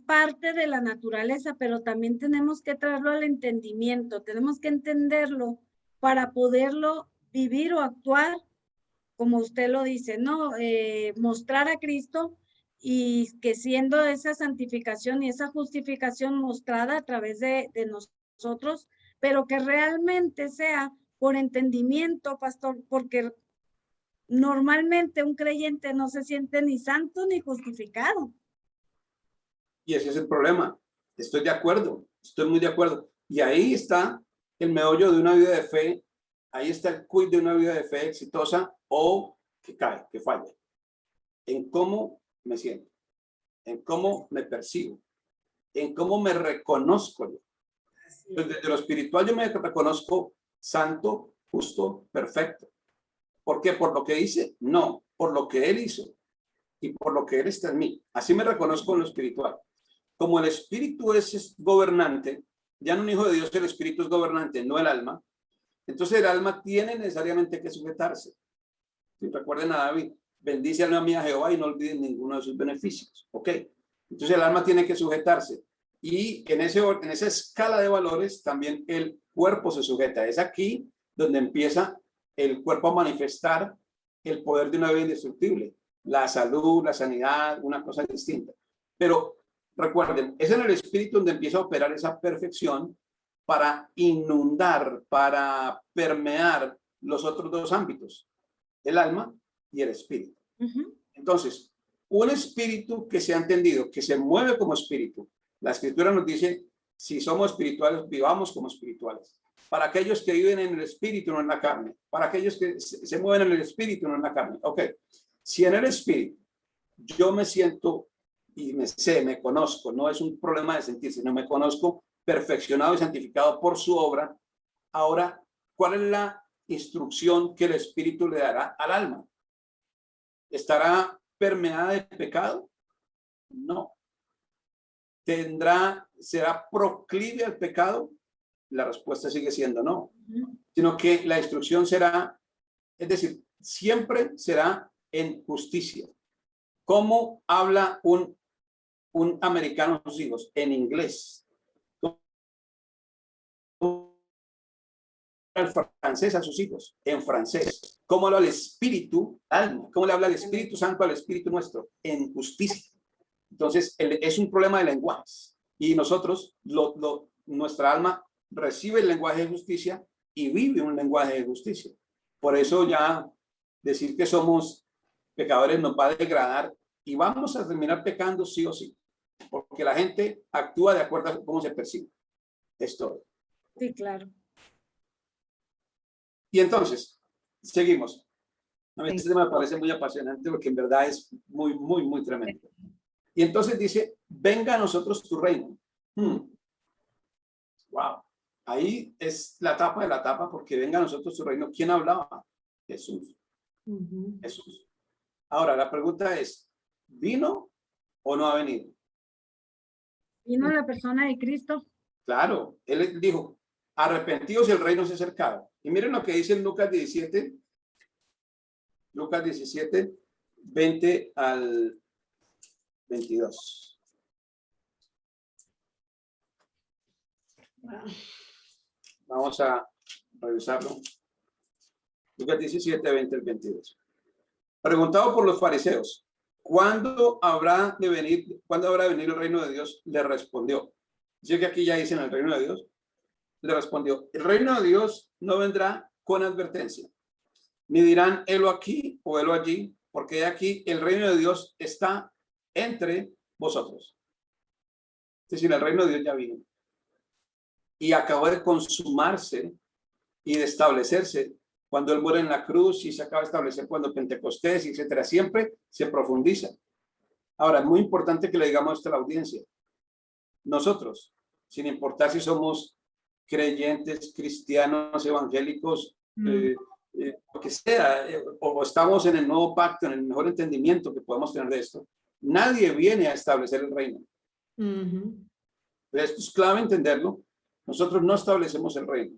parte de la naturaleza, pero también tenemos que traerlo al entendimiento, tenemos que entenderlo para poderlo vivir o actuar, como usted lo dice, ¿no? Mostrar a Cristo y que siendo esa santificación y esa justificación mostrada a través de nosotros, pero que realmente sea por entendimiento, pastor, porque normalmente un creyente no se siente ni santo ni justificado. Y ese es el problema. Estoy de acuerdo, estoy muy de acuerdo. Y ahí está el meollo de una vida de fe, ahí está el quid de una vida de fe exitosa o que cae, que falla. En cómo me siento, en cómo me percibo, en cómo me reconozco yo. Entonces, desde lo espiritual yo me reconozco santo, justo, perfecto. ¿Por qué? ¿Por lo que hice? No, por lo que Él hizo y por lo que Él está en mí. Así me reconozco en lo espiritual. Como el espíritu es gobernante, ya en un hijo de Dios el espíritu es gobernante, no el alma. Entonces el alma tiene necesariamente que sujetarse. Si recuerden a David, bendice alma mía Jehová y no olviden ninguno de sus beneficios. ¿Ok? Entonces el alma tiene que sujetarse. Y en esa escala de valores también el cuerpo se sujeta. Es aquí donde empieza el cuerpo a manifestar el poder de una vida indestructible. La salud, la sanidad, una cosa distinta. Pero recuerden, es en el espíritu donde empieza a operar esa perfección para inundar, para permear los otros dos ámbitos, el alma y el espíritu. Entonces, un espíritu que se ha entendido, que se mueve como espíritu. La escritura nos dice, si somos espirituales, vivamos como espirituales. Para aquellos que viven en el espíritu, no en la carne. Para aquellos que se mueven en el espíritu, no en la carne. Ok, si en el espíritu yo me siento y me conozco, no es un problema de sentirse, no me conozco perfeccionado y santificado por su obra. Ahora, ¿cuál es la instrucción que el espíritu le dará al alma? ¿Estará permeada de pecado? No. ¿Será proclive al pecado? La respuesta sigue siendo no. Sino que la instrucción será, es decir, siempre será en justicia. ¿Cómo habla un americano a sus hijos? En inglés. ¿Cómo habla el francés a sus hijos? En francés. ¿Cómo habla el espíritu, alma? ¿Cómo le habla el Espíritu Santo al Espíritu nuestro? En justicia. Entonces, es un problema de lenguajes. Y nosotros lo nuestra alma recibe el lenguaje de justicia y vive un lenguaje de justicia. Por eso ya decir que somos pecadores nos va a degradar y vamos a terminar pecando sí o sí, porque la gente actúa de acuerdo a cómo se percibe. Es todo. Sí, claro. Y entonces, seguimos. A mí este tema me parece muy apasionante porque en verdad es muy, muy, muy tremendo. Y entonces dice, venga a nosotros tu reino. Wow. Ahí es la tapa de la tapa porque venga a nosotros tu reino. ¿Quién hablaba? Jesús. Jesús. Ahora, la pregunta es, ¿vino o no ha venido? ¿Vino la persona de Cristo? Claro, él dijo, arrepentidos y el reino se ha acercado. Y miren lo que dice en Lucas 17, 20 al 22. Vamos a revisarlo. Lucas 17, 20 al 22. Preguntado por los fariseos, ¿cuándo habrá de venir el reino de Dios? Le respondió. Dice que aquí ya dicen el reino de Dios. Le respondió, el reino de Dios no vendrá con advertencia, ni dirán, helo aquí o helo allí, porque de aquí el reino de Dios está entre vosotros. Es decir, el reino de Dios ya vino. Y acabó de consumarse y de establecerse cuando Él muere en la cruz y se acaba de establecer cuando Pentecostés, etcétera. Siempre se profundiza. Ahora, es muy importante que le digamos esto a la audiencia. Nosotros, sin importar si somos creyentes, cristianos, evangélicos, lo que sea, o estamos en el nuevo pacto, en el mejor entendimiento que podemos tener de esto, nadie viene a establecer el reino. Pero esto es clave entenderlo. Nosotros no establecemos el reino.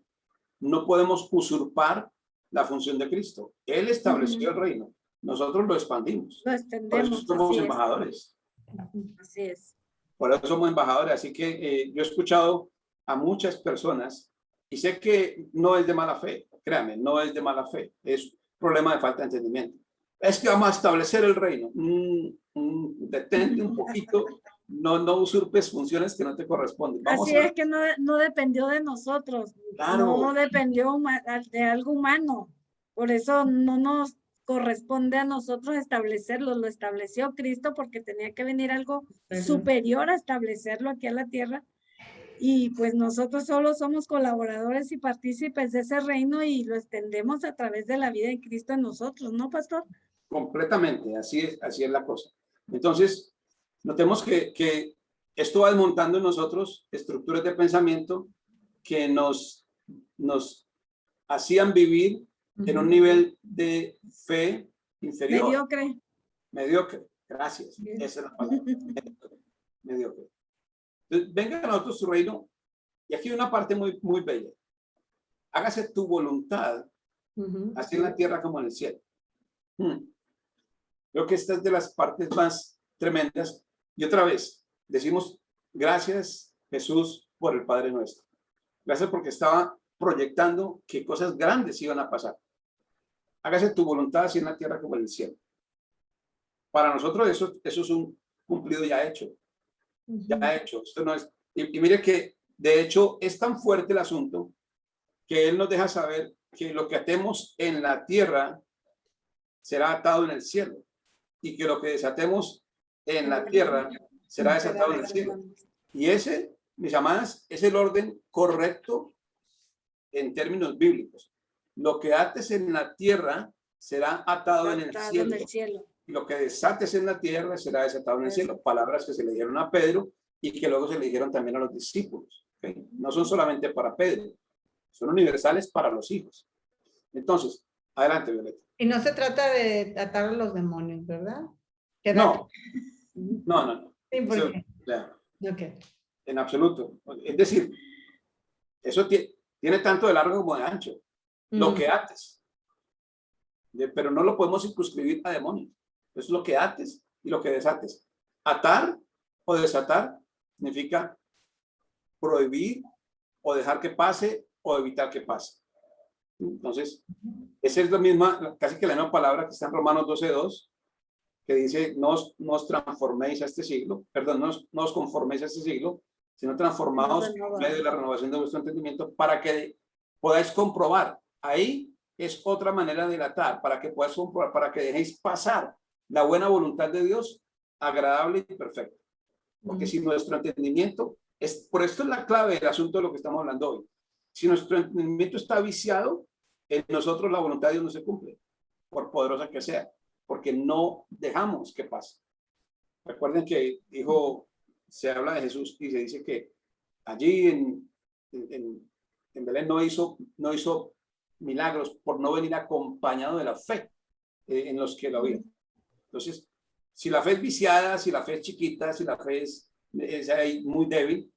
No podemos usurpar la función de Cristo. Él estableció el reino. Nosotros lo expandimos. Lo extendemos. Por eso somos embajadores. Así es. Por eso somos embajadores. Así que yo he escuchado a muchas personas y sé que no es de mala fe. Créame, no es de mala fe. Es problema de falta de entendimiento. Es que vamos a establecer el reino. Detente un poquito. No usurpes funciones que no te corresponden. Así es que no dependió de nosotros. Claro. No dependió de algo humano. Por eso no nos corresponde a nosotros establecerlo. Lo estableció Cristo porque tenía que venir algo superior a establecerlo aquí a la tierra. Y pues nosotros solo somos colaboradores y partícipes de ese reino y lo extendemos a través de la vida de Cristo en nosotros, ¿no, pastor? Completamente, así es la cosa. Entonces, notemos que esto va desmontando en nosotros estructuras de pensamiento que nos hacían vivir en un nivel de fe inferior. Mediocre. Gracias. Esa es la palabra. Mediocre. Entonces, venga a nosotros su reino. Y aquí hay una parte muy, muy bella. Hágase tu voluntad, así en la tierra como en el cielo. Creo que esta es de las partes más tremendas. Y otra vez, decimos, gracias Jesús por el Padre nuestro. Gracias porque estaba proyectando que cosas grandes iban a pasar. Hágase tu voluntad así en la tierra como en el cielo. Para nosotros eso es un cumplido ya hecho. Ya hecho. Esto no es, y mire que de hecho es tan fuerte el asunto que Él nos deja saber que lo que atemos en la tierra será atado en el cielo y que lo que desatemos en la tierra será desatado en el cielo. Y ese, mis amadas, es el orden correcto en términos bíblicos. Lo que ates en la tierra será atado en el cielo. Y lo que desates en la tierra será desatado en el cielo. Palabras que se le dijeron a Pedro y que luego se le dijeron también a los discípulos. ¿Okay? No son solamente para Pedro, son universales para los hijos. Entonces, adelante, Violeta. Y no se trata de atar a los demonios, ¿verdad? No. Sí, ¿por qué? Okay. En absoluto. Es decir, eso tiene tanto de largo como de ancho. Lo que ates. Pero no lo podemos circunscribir a demonios. Eso es lo que ates y lo que desates. Atar o desatar significa prohibir o dejar que pase o evitar que pase. Entonces, esa es la misma, casi que la misma palabra que está en Romanos 12:2, que dice, no os transforméis a este siglo, perdón, no os conforméis a este siglo, sino transformados por medio de la renovación de vuestro entendimiento para que podáis comprobar. Ahí es otra manera de dilatar, para que podáis comprobar, para que dejéis pasar la buena voluntad de Dios, agradable y perfecta. Porque si nuestro entendimiento, por esto es la clave del asunto de lo que estamos hablando hoy. Si nuestro entendimiento está viciado, en nosotros la voluntad de Dios no se cumple, por poderosa que sea, porque no dejamos que pase. Recuerden que se habla de Jesús y se dice que allí en Belén no hizo milagros por no venir acompañado de la fe en los que lo habían. Entonces, si la fe es viciada, si la fe es chiquita, si la fe es ahí muy débil,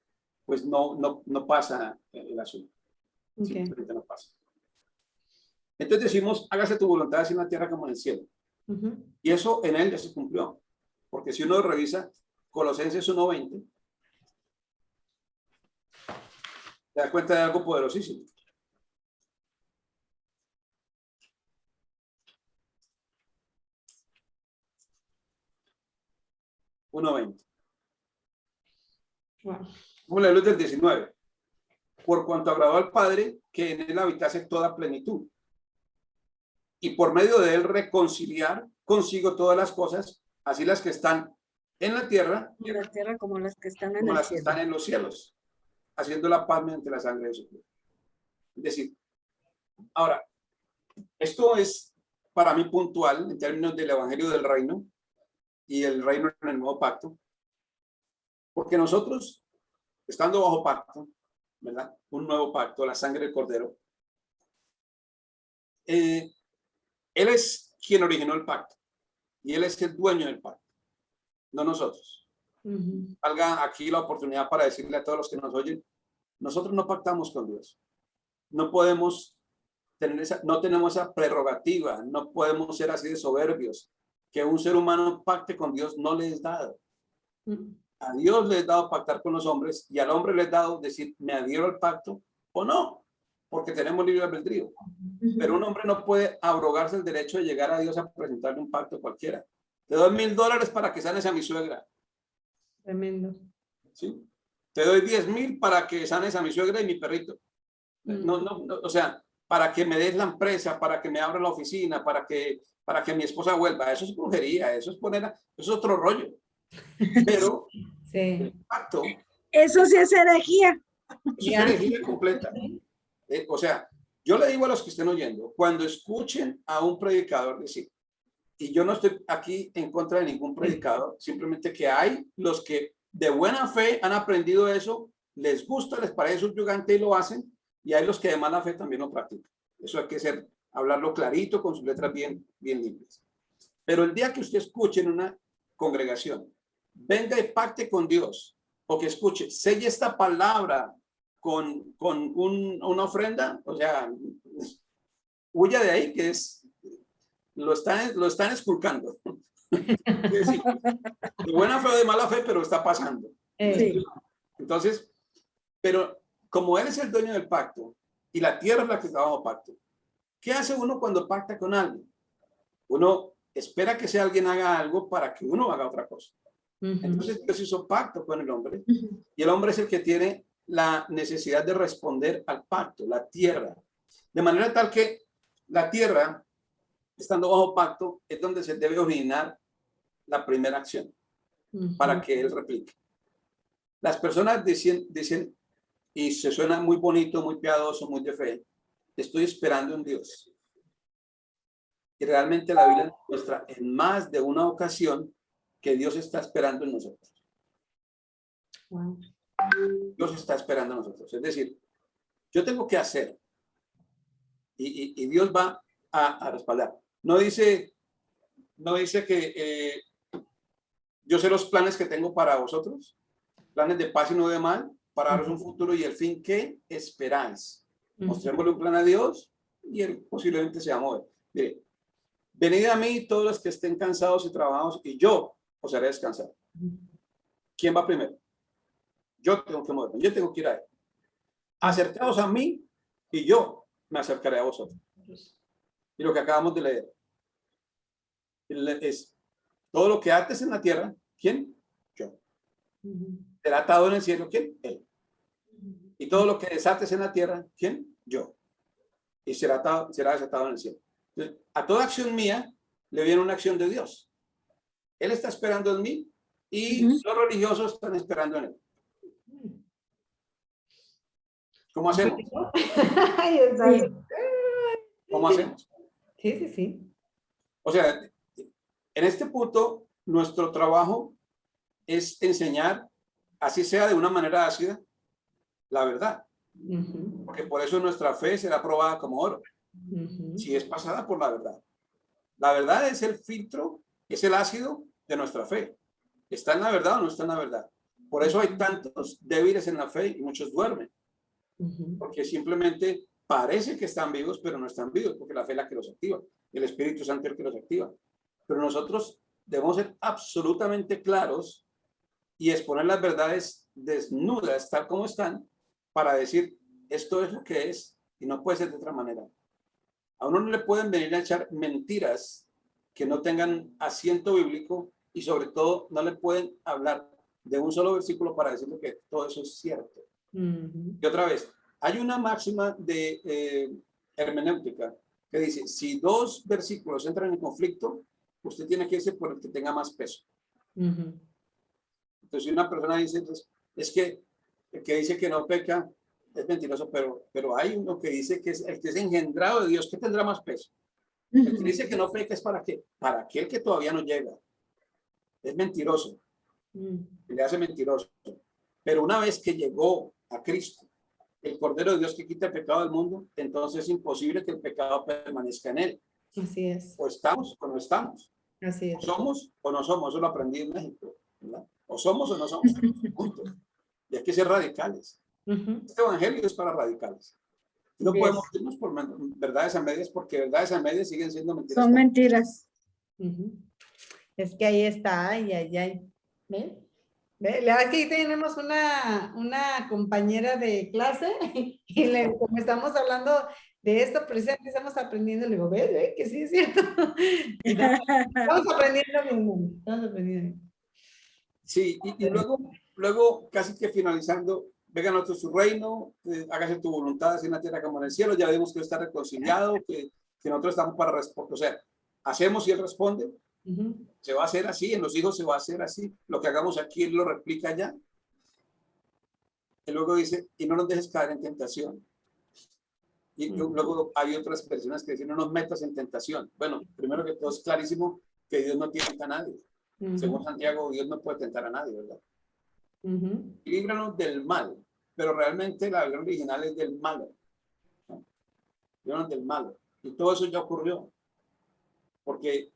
pues no pasa el asunto. Okay. Simplemente no pasa. Entonces decimos, hágase tu voluntad así en la tierra como en el cielo. Y eso en él ya se cumplió. Porque si uno revisa Colosenses 1:20, te das cuenta de algo poderosísimo. Wow. Vamos a leerlo del 19. Por cuanto agradó al Padre que en él habitase toda plenitud, y por medio de él reconciliar consigo todas las cosas, así las que están en la tierra como las que están como las que están en los cielos, haciendo la paz mediante la sangre de su cuerpo. Es decir, ahora, esto es para mí puntual en términos del evangelio del reino y el reino en el nuevo pacto, porque nosotros, estando bajo pacto, ¿verdad? Un nuevo pacto, la sangre del Cordero, él es quien originó el pacto y él es el dueño del pacto, no nosotros. Salga aquí la oportunidad para decirle a todos los que nos oyen, nosotros no pactamos con Dios. No podemos no tenemos esa prerrogativa, no podemos ser así de soberbios. Que un ser humano pacte con Dios no le es dado. A Dios le es dado pactar con los hombres y al hombre le es dado decir, me adhiero al pacto o no, porque tenemos libre albedrío. Pero un hombre no puede abrogarse el derecho de llegar a Dios a presentarle un pacto cualquiera. Te doy $1,000 para que sanes a mi suegra. Tremendo. ¿Sí? Te doy 10,000 para que sanes a mi suegra y mi perrito. No, o sea, para que me des la empresa, para que me abra la oficina, para que mi esposa vuelva. Eso es brujería, eso es otro rollo. Pero sí. El pacto. Eso sí es herejía. Eso es herejía completa. O sea, yo le digo a los que estén oyendo, cuando escuchen a un predicador decir, y yo no estoy aquí en contra de ningún predicador, simplemente que hay los que de buena fe han aprendido eso, les gusta, les parece subyugante y lo hacen, y hay los que de mala fe también lo practican. Eso hay que hablarlo clarito, con sus letras bien limpias. Pero el día que usted escuche en una congregación, venga y pacte con Dios, o que escuche, selle esta palabra con una ofrenda, o sea, huya de ahí, que lo están esculcando. Es decir, de buena fe o de mala fe, pero está pasando. Sí. Entonces, pero como él es el dueño del pacto y la tierra es la que está bajo pacto, ¿qué hace uno cuando pacta con alguien? Uno espera que ese alguien haga algo para que uno haga otra cosa. Entonces Dios hizo pacto con el hombre y el hombre es el que tiene la necesidad de responder al pacto, la tierra. De manera tal que la tierra, estando bajo pacto, es donde se debe originar la primera acción para que él replique. Las personas dicen, y se suena muy bonito, muy piadoso, muy de fe, estoy esperando en Dios. Y realmente la Biblia muestra en más de una ocasión que Dios está esperando en nosotros. Wow. Dios está esperando en nosotros. Es decir, yo tengo que hacer y Dios va a respaldar. No dice que yo sé los planes que tengo para vosotros, planes de paz y no de mal, para daros un futuro y el fin que esperáis. Mostrémosle un plan a Dios y él posiblemente se va a mover. Mire, venid a mí todos los que estén cansados y trabajados y yo os haré descansar. ¿Quién va primero? Yo tengo que moverme, yo tengo que ir a él. Acercaos a mí y yo me acercaré a vosotros. Y lo que acabamos de leer es todo lo que ates en la tierra. ¿Quién? Yo. Será atado en el cielo, ¿quién? Él. Y todo lo que desates en la tierra, ¿quién? Yo. Y será desatado en el cielo. Entonces, a toda acción mía le viene una acción de Dios. Él está esperando en mí y los religiosos están esperando en él. ¿Cómo hacemos? ¿Cómo hacemos? Sí, sí, sí. O sea, en este punto, nuestro trabajo es enseñar, así sea de una manera ácida, la verdad. Porque por eso nuestra fe será probada como oro, si es pasada por la verdad. La verdad es el filtro, es el ácido de nuestra fe. ¿Está en la verdad o no está en la verdad? Por eso hay tantos débiles en la fe y muchos duermen. Porque simplemente parece que están vivos, pero no están vivos, porque la fe es la que los activa. El Espíritu Santo es el que los activa. Pero nosotros debemos ser absolutamente claros y exponer las verdades desnudas, tal como están, para decir, esto es lo que es y no puede ser de otra manera. A uno no le pueden venir a echar mentiras que no tengan asiento bíblico y sobre todo no le pueden hablar de un solo versículo para decirle que todo eso es cierto. Y otra vez, hay una máxima de hermenéutica que dice, si dos versículos entran en conflicto, usted tiene que irse por el que tenga más peso. Entonces, si una persona dice, entonces, es que el que dice que no peca es mentiroso, pero hay uno que dice que es el que es engendrado de Dios, ¿qué tendrá más peso? El que dice que no peca es para qué? Para aquel que todavía no llega. Es mentiroso. Le hace mentiroso. Pero una vez que llegó a Cristo, el Cordero de Dios que quita el pecado del mundo, entonces es imposible que el pecado permanezca en él. Así es. O estamos o no estamos. Así es. O somos o no somos. Eso lo aprendí en México, ¿verdad? O somos o no somos. Punto. Y hay que ser radicales. Este evangelio es para radicales. No podemos irnos por verdades a medias porque verdades a medias siguen siendo mentiras. Son mentiras. Es que ahí está, ay. ¿Ven? Aquí tenemos una compañera de clase y como estamos hablando de esto, precisamente estamos aprendiendo, le digo, ve, que sí es cierto. Estamos aprendiendo bien, estamos aprendiendo bien. Sí, y luego casi que finalizando, venga a nosotros su reino, hágase tu voluntad así en la tierra como en el cielo. Ya vemos que está reconciliado, que nosotros estamos para responder. O sea, hacemos y él responde. Se va a hacer así, en los hijos se va a hacer así. Lo que hagamos aquí, él lo replica allá. Y luego dice, y no nos dejes caer en tentación. Y luego hay otras personas que dicen, no nos metas en tentación. Bueno, primero que todo es clarísimo que Dios no tienta a nadie. Según Santiago, Dios no puede tentar a nadie, ¿verdad? Y líbranos del mal, pero realmente la versión original es del malo. ¿No? Líbranos del malo. Y todo eso ya ocurrió. Porque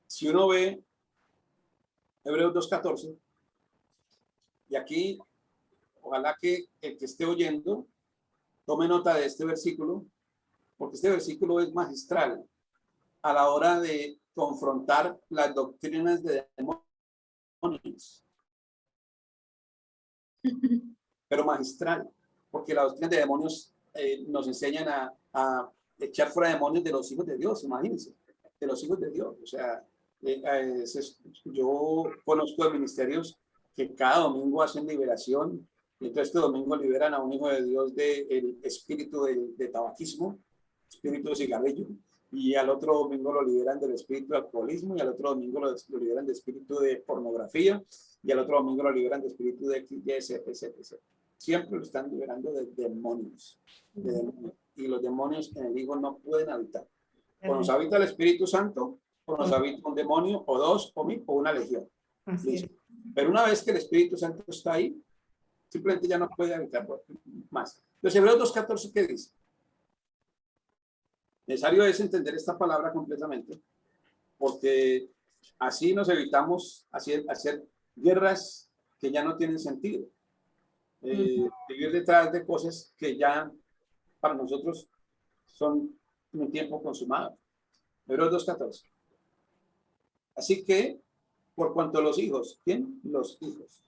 si uno ve Hebreos 2:14, y aquí, ojalá que el que esté oyendo tome nota de este versículo, porque este versículo es magistral a la hora de confrontar las doctrinas de demonios. Pero magistral, porque las doctrinas de demonios nos enseñan a echar fuera demonios de los hijos de Dios, imagínense, de los hijos de Dios. O sea, yo conozco de ministerios que cada domingo hacen liberación, y entonces este domingo liberan a un hijo de Dios del espíritu de tabaquismo, espíritu de cigarrillo, y al otro domingo lo liberan del espíritu de alcoholismo, y al otro domingo lo liberan del espíritu de pornografía, y al otro domingo lo liberan del espíritu de etc. Siempre lo están liberando de demonios, y los demonios en el hijo no pueden habitar. O nos habita el Espíritu Santo, o nos habita un demonio, o dos, o una legión. Pero una vez que el Espíritu Santo está ahí, simplemente ya no puede habitar más. Entonces, Hebreos 2:14, ¿qué dice? Necesario es entender esta palabra completamente, porque así nos evitamos hacer guerras que ya no tienen sentido. Vivir detrás de cosas que ya para nosotros son un tiempo consumado. Hebreos 2:14. Así que, por cuanto los hijos, ¿quién? Los hijos,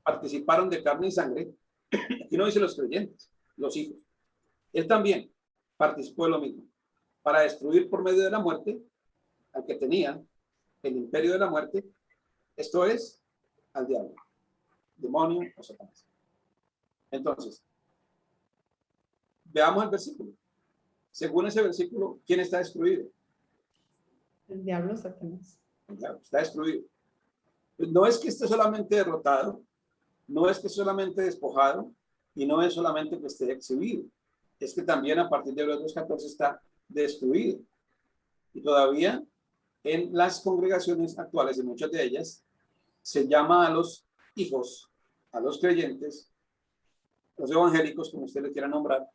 participaron de carne y sangre, aquí no dice los creyentes, los hijos. Él también participó de lo mismo, para destruir por medio de la muerte al que tenía el imperio de la muerte, esto es, al diablo. demonio o Satanás. Entonces, veamos el versículo. Según ese versículo, ¿quién está destruido? El diablo, Satanás. El diablo está destruido. No es que esté solamente derrotado, no es que esté solamente despojado, y no es solamente que esté exhibido. Es que también a partir de Hebreos 2:14 está destruido. Y todavía en las congregaciones actuales, en muchas de ellas, se llama a los hijos, a los creyentes, los evangélicos, como usted le quiera nombrar,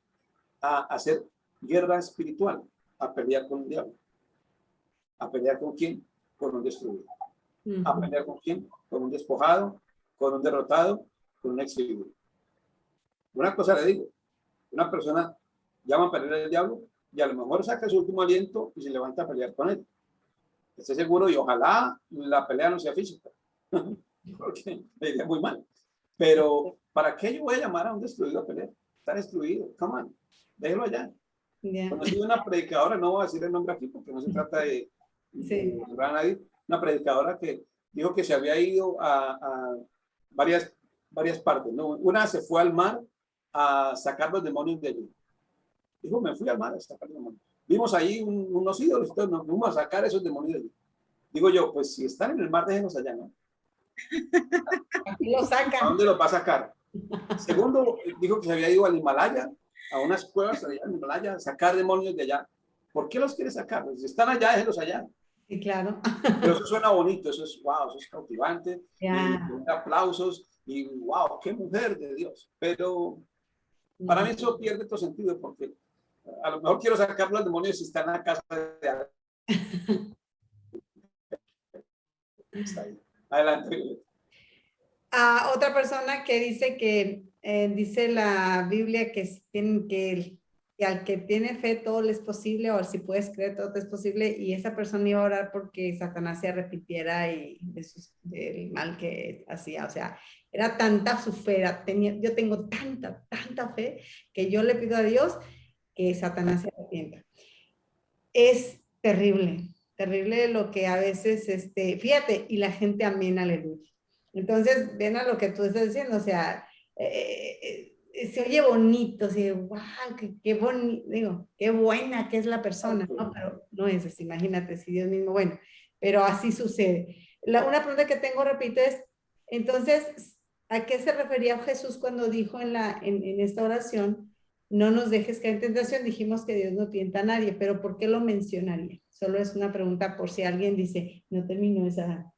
a hacer guerra espiritual, a pelear con el diablo. ¿A pelear con quién? Con un destruido. ¿A pelear con quién? Con un despojado, con un derrotado, con un exhibido. Una cosa le digo, una persona llama a pelear al diablo y a lo mejor saca su último aliento y se levanta a pelear con él. Esté seguro y ojalá la pelea no sea física, porque me iría muy mal. Pero ¿para qué yo voy a llamar a un destruido a pelear? Está destruido, come on, déjelo allá. Yeah. Conocí una predicadora, no voy a decir el nombre aquí porque no se trata de a nadie, una predicadora que dijo que se había ido a varias partes, ¿no? Una se fue al mar a sacar los demonios de allí. Dijo, me fui al mar a sacar los demonios. Vimos ahí unos ídolos, entonces nos fuimos a sacar esos demonios de allí. Digo yo, pues si están en el mar, déjenos allá, ¿no? Aquí lo sacan. ¿A dónde los va a sacar? Segundo, dijo que se había ido al Himalaya, a unas cuevas allá en el Himalaya, a sacar demonios de allá. ¿Por qué los quiere sacar? Pues si están allá, déjenlos allá. Sí, claro. Pero eso suena bonito, eso es wow, eso es cautivante, Yeah. y aplausos, y wow, qué mujer de Dios. Pero para mí eso pierde todo sentido, porque a lo mejor quiero sacar los demonios si están en la casa de alguien. Está ahí. Adelante. Otra persona que dice que dice la Biblia que al que tiene fe todo le es posible, o si puedes creer todo te es posible, y esa persona iba a orar porque Satanás se arrepintiera del mal que hacía. O sea, era tanta su fe, yo tengo tanta fe que yo le pido a Dios que Satanás se arrepienta. Es terrible lo que a veces, fíjate, y la gente amén, aleluya. Entonces, ven a lo que tú estás diciendo, o sea, se oye bonito, se wow, qué bonito, digo, qué buena que es la persona, ¿no? Pero no es así, imagínate, si Dios mismo, bueno, pero así sucede. Una pregunta que tengo, repito, es, entonces, ¿a qué se refería Jesús cuando dijo en esta oración, no nos dejes caer en tentación? Dijimos que Dios no tienta a nadie, pero ¿por qué lo mencionaría? Solo es una pregunta por si alguien dice, no terminó esa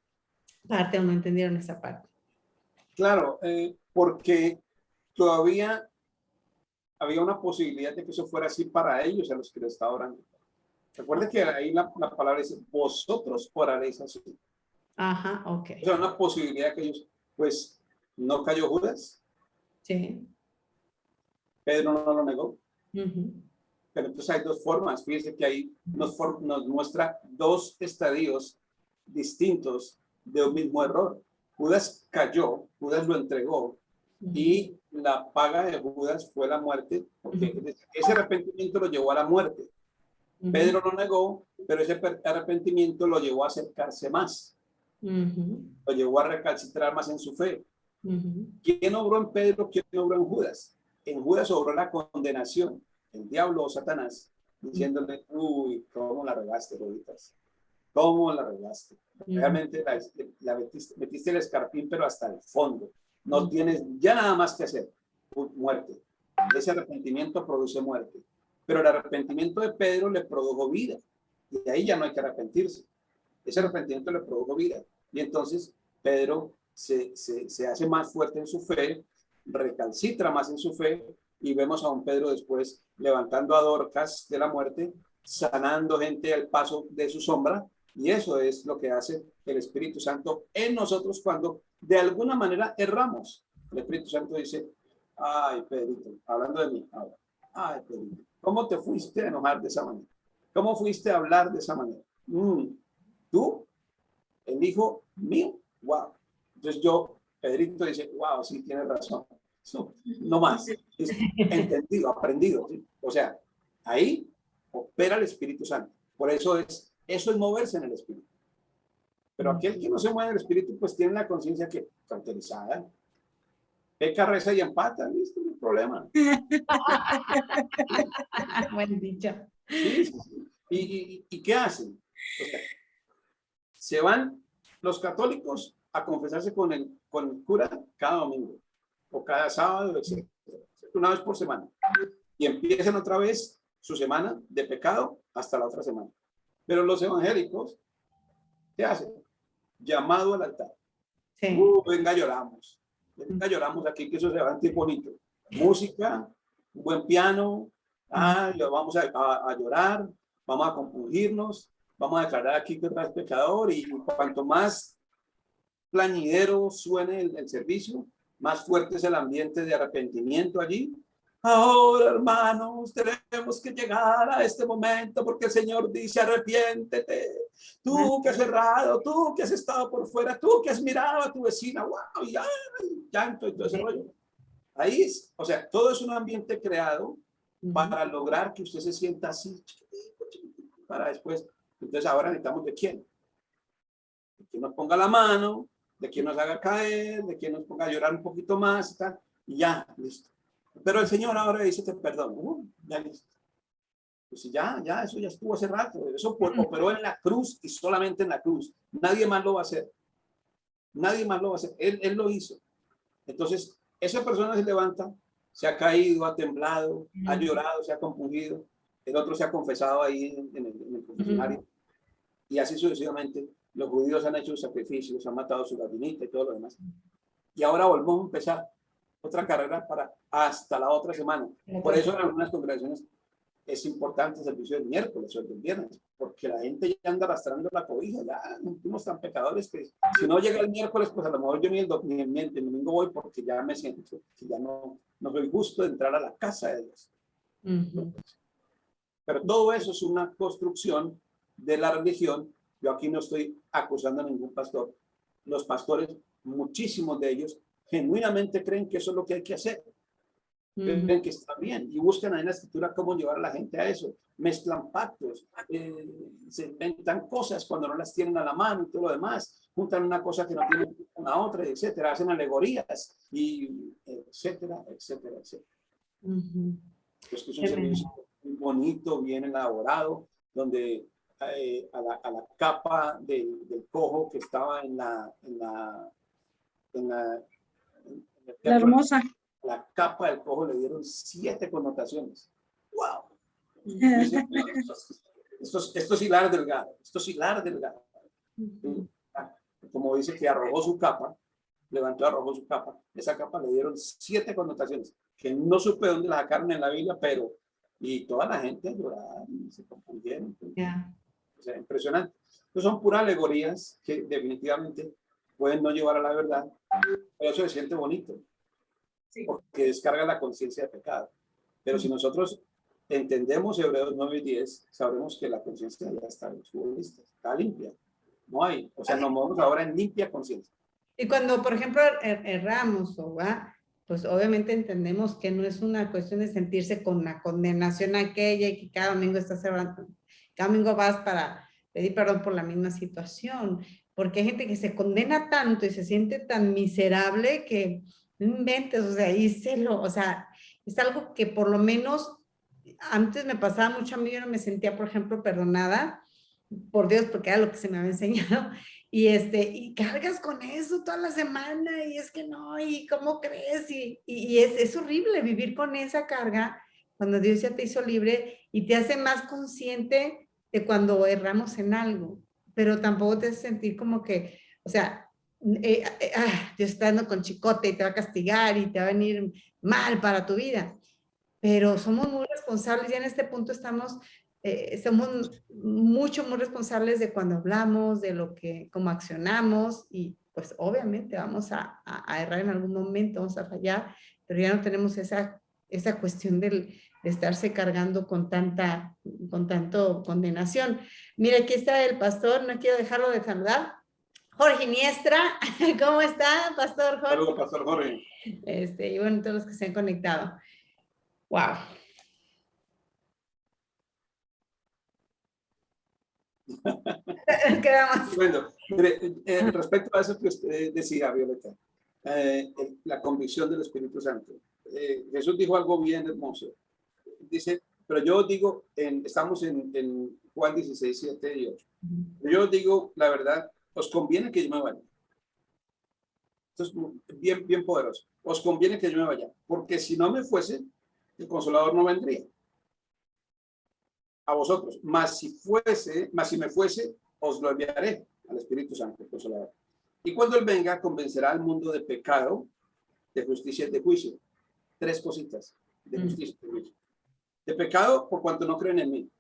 parte o no entendieron esa parte. Claro, porque todavía había una posibilidad de que eso fuera así para ellos, a los que le estaba orando. Recuerden que ahí la palabra dice, vosotros oraréis así. Ajá, ok. O sea, una posibilidad que ellos, pues, no cayó Judas. Sí. Pedro no lo negó. Pero entonces hay dos formas. Fíjense que ahí nos muestra dos estadios distintos de un mismo error. Judas cayó, Judas lo entregó, y la paga de Judas fue la muerte, porque ese arrepentimiento lo llevó a la muerte. Pedro lo negó, pero ese arrepentimiento lo llevó a acercarse más. Lo llevó a recalcitrar más en su fe. ¿Quién obró en Pedro? ¿Quién obró en Judas? En Judas obró la condenación, el diablo o Satanás, diciéndole, uy, ¿cómo la regaste, Juditas? ¿Cómo la regaste? Realmente metiste el escarpín, pero hasta el fondo. No tienes ya nada más que hacer. Muerte. Ese arrepentimiento produce muerte. Pero el arrepentimiento de Pedro le produjo vida. Y de ahí ya no hay que arrepentirse. Ese arrepentimiento le produjo vida. Y entonces Pedro se hace más fuerte en su fe, recalcitra más en su fe, y vemos a un Pedro después levantando a Dorcas de la muerte, sanando gente al paso de su sombra. Y eso es lo que hace el Espíritu Santo en nosotros cuando de alguna manera erramos. El Espíritu Santo dice, ay, Pedrito, hablando de mí ahora, ay, Pedrito, ¿cómo te fuiste a enojar de esa manera? ¿Cómo fuiste a hablar de esa manera? Tú, el hijo mío, wow. Entonces Pedrito dice, wow, sí, tienes razón. No más, es entendido, aprendido, ¿sí? O sea, ahí opera el Espíritu Santo. Por eso es moverse en el Espíritu. Pero aquel que no se mueve en el Espíritu, pues tiene la conciencia que cauterizada. peca, reza y empata, listo, no hay problema. Buen dicho. Sí, sí, sí. ¿Y qué hacen? O sea, se van los católicos a confesarse con el cura cada domingo o cada sábado, etc. Una vez por semana. Y empiezan otra vez su semana de pecado hasta la otra semana. Pero los evangélicos, ¿qué hacen? Llamado al altar. Sí. Venga, lloramos. Venga, lloramos aquí, que eso se va a sentir bonito. Música, un buen piano. Vamos a llorar, vamos a compungirnos, vamos a declarar aquí que otra vez pecador, y cuanto más plañidero suene el servicio, más fuerte es el ambiente de arrepentimiento allí. Ahora, hermanos, tenemos que llegar a este momento porque el Señor dice: arrepiéntete. Tú que has errado, tú que has estado por fuera, tú que has mirado a tu vecina, wow, y llanto y todo ese rollo. Ahí es, o sea, todo es un ambiente creado para lograr que usted se sienta así, para después. Entonces ahora necesitamos de quién nos ponga la mano, de quien nos haga caer, de quien nos ponga a llorar un poquito más, y ya, listo. Pero el Señor ahora dice: te perdono. Ya listo. Pues ya, eso ya estuvo hace rato. Eso operó en la cruz y solamente en la cruz. Nadie más lo va a hacer. Nadie más lo va a hacer. Él lo hizo. Entonces, esa persona se levanta, se ha caído, ha temblado, ha llorado, se ha compungido. El otro se ha confesado ahí en el confesionario. Y así sucesivamente. Los judíos han hecho sacrificios, han matado su gallinita y todo lo demás. Y ahora volvemos a empezar otra carrera para hasta la otra semana. Por eso en algunas congregaciones es importante el servicio del miércoles o el del viernes, porque la gente ya anda arrastrando la cobija, ya no somos tan pecadores que si no llega el miércoles, pues a lo mejor yo ni el domingo voy, porque ya me siento que ya no soy justo de entrar a la casa de Dios. Pero todo eso es una construcción de la religión. Yo aquí no estoy acusando a ningún pastor. Los pastores, muchísimos de ellos, genuinamente creen que eso es lo que hay que hacer. Creen que está bien y buscan ahí en la escritura cómo llevar a la gente a eso. Mezclan pactos, se inventan cosas cuando no las tienen a la mano y todo lo demás. Juntan una cosa que no tiene una otra, etcétera. Hacen alegorías y etcétera, etcétera, etcétera. Es que es un servicio muy bonito, bien elaborado, donde a la capa del cojo que estaba en la hermosa. La capa del cojo le dieron 7 connotaciones. ¡Wow! Esto es hilar delgado. Esto es hilar delgado. Como dice que arrojó su capa, levantó, arrojó su capa. Esa capa le dieron 7 connotaciones que no supe dónde la sacaron en la Biblia, pero y toda la gente lloraba y se confundieron. O sea, impresionante. Entonces son puras alegorías que definitivamente pueden no llevar a la verdad, pero eso se siente bonito. Sí. Porque descarga la conciencia de pecado. Pero si nosotros entendemos Hebreos 9 y 10, sabremos que la conciencia ya está lista, está limpia. No hay, o sea, nos movemos ahora en limpia conciencia. Y cuando, por ejemplo, erramos, pues obviamente entendemos que no es una cuestión de sentirse con la condenación aquella y que cada domingo estás cerrando, cada domingo vas para pedir perdón por la misma situación, porque hay gente que se condena tanto y se siente tan miserable que no inventes, o sea, o sea, es algo que por lo menos antes me pasaba mucho a mí. Yo no me sentía, por ejemplo, perdonada por Dios, porque era lo que se me había enseñado, y cargas con eso toda la semana, y es que no, y cómo crees, y es horrible vivir con esa carga cuando Dios ya te hizo libre y te hace más consciente de cuando erramos en algo, pero tampoco te hace sentir como que, o sea, Dios está dando con chicote y te va a castigar y te va a venir mal para tu vida, pero somos muy responsables. Ya en este punto somos muy responsables de cuando hablamos, de cómo accionamos, y pues obviamente vamos a errar en algún momento, vamos a fallar, pero ya no tenemos esa cuestión de estarse cargando con tanto condenación. Mira, aquí está el pastor, no quiero dejarlo de saludar. Jorge Iniestra, ¿cómo está, Pastor Jorge? Saludos, Pastor Jorge. Y bueno, todos los que se han conectado. Wow. Bueno, respecto a eso que usted decía, Violeta, la convicción del Espíritu Santo. Jesús dijo algo bien hermoso. Dice, pero yo digo, estamos en Juan 16, 7 y 8. Yo digo la verdad, os conviene que yo me vaya. Esto es bien, bien poderoso. Os conviene que yo me vaya, porque si no me fuese, el Consolador no vendría a vosotros. Mas si me fuese, os lo enviaré al Espíritu Santo, el Consolador. Y cuando Él venga, convencerá al mundo de pecado, de justicia y de juicio. 3 cositas de justicia y de juicio. De pecado, por cuanto no creen en mí.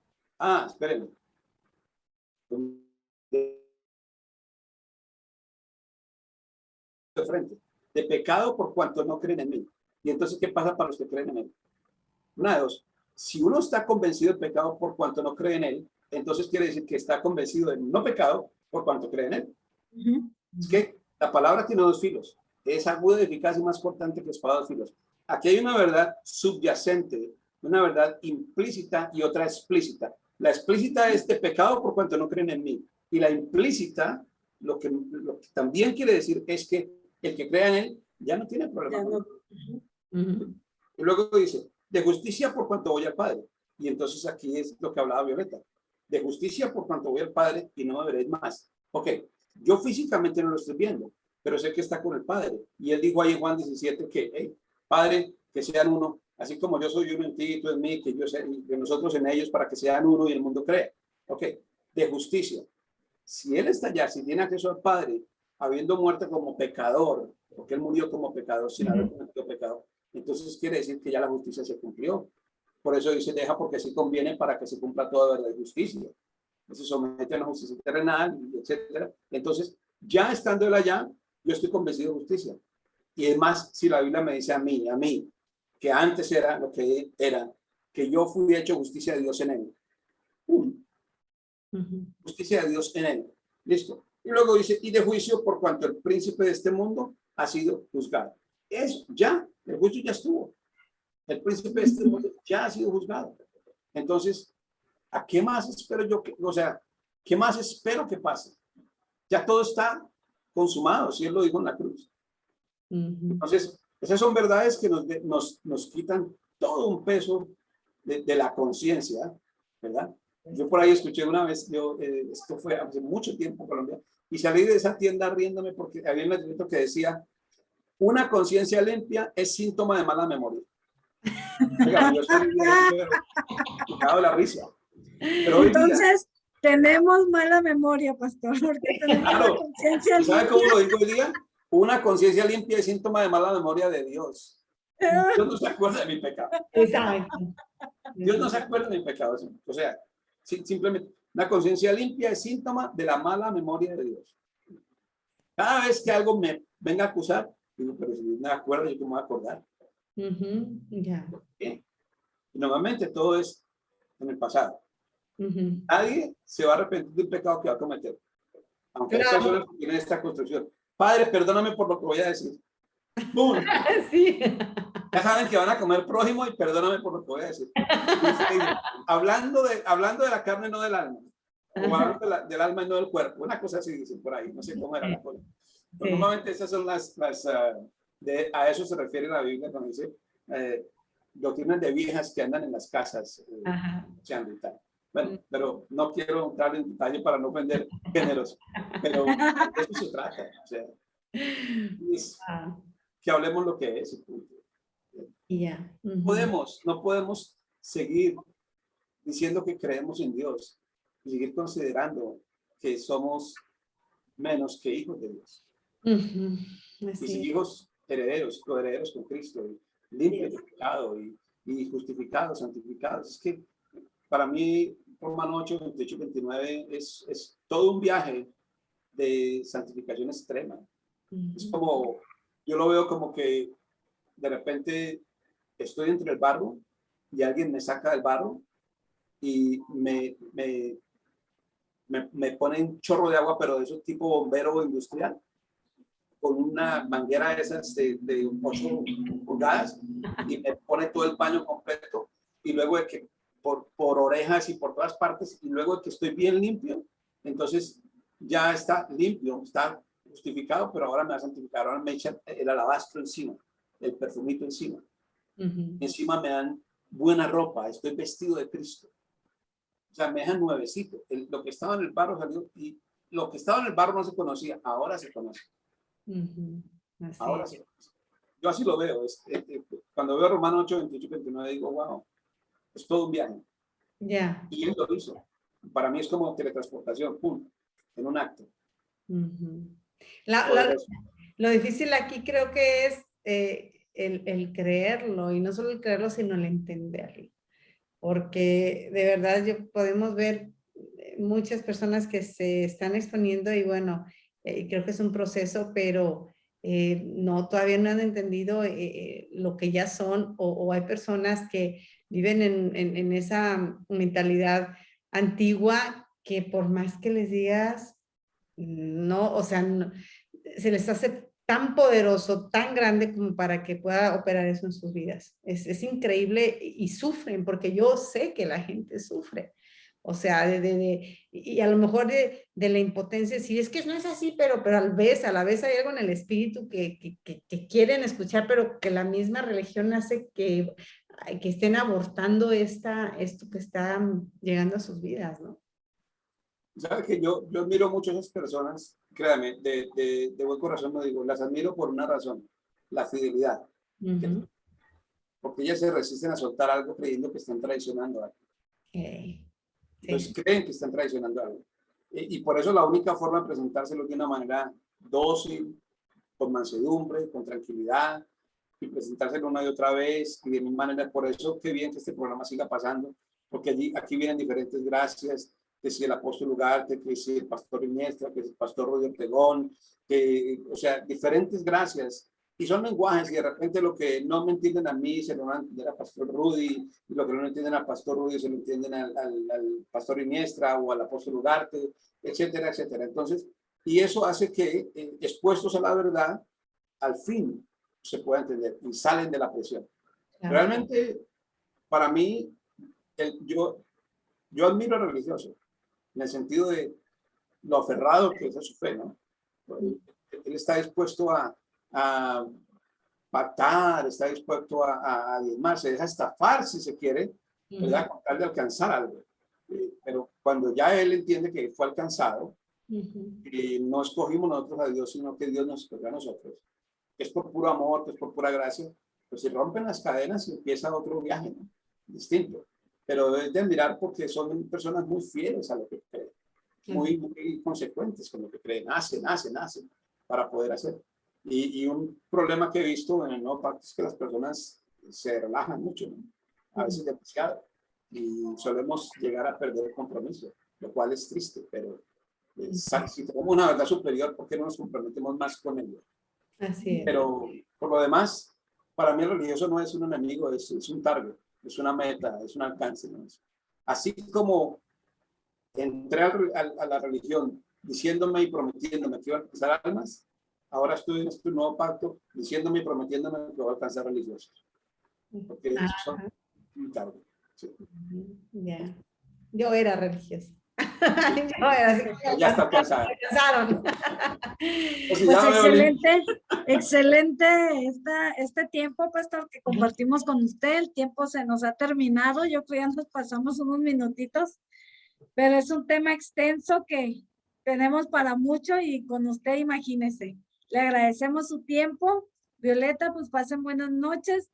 Espérenme. De frente. De pecado, por cuanto no creen en mí. Y entonces, ¿qué pasa para los que creen en Él? Una de dos. Si uno está convencido del pecado por cuanto no cree en Él, entonces quiere decir que está convencido del no pecado por cuanto cree en Él. Es que la palabra tiene 2 filos. Es aguda, eficaz y más cortante que espada de 2 filos. Aquí hay una verdad subyacente, una verdad implícita y otra explícita. La explícita es de pecado por cuanto no creen en mí. Y la implícita, lo que también quiere decir es que el que crea en Él ya no tiene problema. Y luego dice, de justicia por cuanto voy al Padre. Y entonces aquí es lo que hablaba Violeta. De justicia por cuanto voy al Padre y no me veréis más. Ok, yo físicamente no lo estoy viendo, pero sé que está con el Padre. Y Él dijo ahí en Juan 17 que, hey, Padre, que sean uno, así como yo soy uno en ti y tú en mí, que yo sé, y que nosotros en ellos, para que sean uno y el mundo crea. Ok, de justicia. Si Él está allá, si tiene acceso al Padre, habiendo muerto como pecador, porque Él murió como pecador sin haber cometido pecado, entonces quiere decir que ya la justicia se cumplió. Por eso dice, deja porque sí conviene para que se cumpla toda verdad y justicia. Se somete a la justicia terrenal, etcétera. Entonces, ya estando Él allá, yo estoy convencido de justicia. Y es más, si la Biblia me dice a mí, que antes era lo que era, que yo fui hecho justicia de Dios en Él. Justicia de Dios en Él. Listo. Y luego dice, y de juicio por cuanto el príncipe de este mundo ha sido juzgado. Eso ya, el juicio ya estuvo. El príncipe de este mundo ya ha sido juzgado. Entonces, ¿a qué más espero yo? ¿Qué más espero que pase? Ya todo está consumado, si Él lo dijo en la cruz. Entonces, esas son verdades que nos quitan todo un peso de la conciencia, ¿verdad? Yo por ahí escuché una vez, esto fue hace mucho tiempo en Colombia, y salí de esa tienda riéndome porque había un letrero que decía, una conciencia limpia es síntoma de mala memoria. Oiga, yo salí de la risa. Pero entonces, tenemos mala memoria, pastor, porque tenemos claro, conciencia limpia. ¿Sabe cómo lo digo hoy día? Una conciencia limpia es síntoma de mala memoria de Dios. Dios no se acuerda de mi pecado. Exacto. Dios no se acuerda de mi pecado. O sea, simplemente una conciencia limpia es síntoma de la mala memoria de Dios. Cada vez que algo me venga a acusar, digo, pero si Dios me acuerdo, yo cómo me voy a acordar. Y normalmente todo es en el pasado. Nadie se va a arrepentir del pecado que va a cometer. Aunque hay personas que tienen esta construcción. Padre, perdóname por lo que voy a decir. ¡Bum! Sí. Ya saben que van a comer prójimo y perdóname por lo que voy a decir. Hablando de la carne, no del alma. O hablando del alma y no del cuerpo. Una cosa así dicen por ahí. No sé cómo era la cosa. Pero normalmente esas son a eso se refiere la Biblia cuando dice doctrinas de viejas que andan en las casas. Y tal. Bueno, pero no quiero entrar en detalle para no ofender géneros. Pero de eso se trata. O sea, que hablemos lo que es. No podemos seguir diciendo que creemos en Dios y seguir considerando que somos menos que hijos de Dios. Y si hijos herederos, coherederos con Cristo, limpios de pecado y justificados, santificados. Es que para mí, Romanos 8, 28, 29 es todo un viaje de santificación extrema. Es como, yo lo veo como que de repente estoy entre el barro y alguien me saca del barro y me pone un chorro de agua, pero de esos tipo bombero industrial, con una manguera de esas de 8 pulgadas y me pone todo el baño completo y luego de que por orejas y por todas partes y luego de que estoy bien limpio, entonces ya está limpio, está justificado, pero ahora me va a santificar. Ahora me echan el alabastro encima, el perfumito encima. Encima me dan buena ropa, estoy vestido de Cristo. O sea, me dejan nuevecito. Lo que estaba en el barro salió, y lo que estaba en el barro no se conocía, ahora se conoce. Ahora se conoce. Yo así lo veo. Cuando veo Romanos 8, 28, 29, digo, wow, es todo un viaje. Y él lo hizo. Para mí es como teletransportación, pum, en un acto. Lo difícil aquí creo que es el creerlo, y no solo el creerlo, sino el entenderlo. Porque de verdad podemos ver muchas personas que se están exponiendo y bueno, creo que es un proceso, pero no, todavía no han entendido lo que ya son, o hay personas que viven en esa mentalidad antigua que por más que les digas, no, o sea, no, se les hace tan poderoso, tan grande como para que pueda operar eso en sus vidas. Es increíble, y sufren, porque yo sé que la gente sufre. O sea, y a lo mejor de la impotencia, sí, es que no es así, pero a la vez hay algo en el espíritu que quieren escuchar, pero que la misma religión hace que estén abortando esto que está llegando a sus vidas, ¿no? ¿Sabes que yo admiro mucho a esas personas? Créame, de buen corazón lo digo, las admiro por una razón, la fidelidad. Porque ellas se resisten a soltar algo creyendo que están traicionando algo. Entonces creen que están traicionando algo. Y por eso la única forma de presentárselo de una manera dócil, con mansedumbre, con tranquilidad, y presentárselo una y otra vez, y de mi manera. Por eso qué bien que este programa siga pasando, porque aquí vienen diferentes gracias, que si el apóstol Ugarte, que si el pastor Iniestra, que si el pastor Rudy Ortegón, o sea, diferentes gracias. Y son lenguajes, y de repente lo que no me entienden a mí se lo van a entender al pastor Rudy, y lo que no entienden al pastor Rudy se lo entienden al pastor Iniestra o al apóstol Ugarte, etcétera, etcétera. Entonces, y eso hace que, expuestos a la verdad, al fin se pueda entender y salen de la presión. Claro. Realmente, para mí, yo admiro al religioso, en el sentido de lo aferrado que es a su fe, ¿no? Él está dispuesto a pactar, está dispuesto a diezmar, se deja estafar si se quiere, ¿verdad? Con tal de alcanzar algo. Pero cuando ya él entiende que fue alcanzado, no escogimos nosotros a Dios, sino que Dios nos escogió a nosotros, que es por puro amor, que es por pura gracia, pues se rompen las cadenas y empieza otro viaje, ¿no? Distinto. Pero es de admirar, porque son personas muy fieles a lo que creen, muy consecuentes con lo que creen, hacen para poder hacer. Y un problema que he visto en el Nuevo Pacto es que las personas se relajan mucho, ¿no? A veces demasiado, y solemos llegar a perder el compromiso, lo cual es triste, pero si tenemos una verdad superior, ¿por qué no nos comprometemos más con ello? Así es. Pero por lo demás, para mí el religioso no es un enemigo, es un target, es una meta, es un alcance, ¿no? Así como entré a la religión diciéndome y prometiéndome que iba a alcanzar almas, ahora estoy en este nuevo pacto diciéndome y prometiéndome que voy a alcanzar religiosos. Porque son un target. Sí. Yeah. Yo era religiosa. Ya está alcanzada. Pues excelente, excelente este tiempo, pastor, que compartimos con usted. El tiempo se nos ha terminado. Yo creo que ya nos pasamos unos minutitos, pero es un tema extenso que tenemos para mucho, y con usted, imagínese. Le agradecemos su tiempo. Violeta, pues pasen buenas noches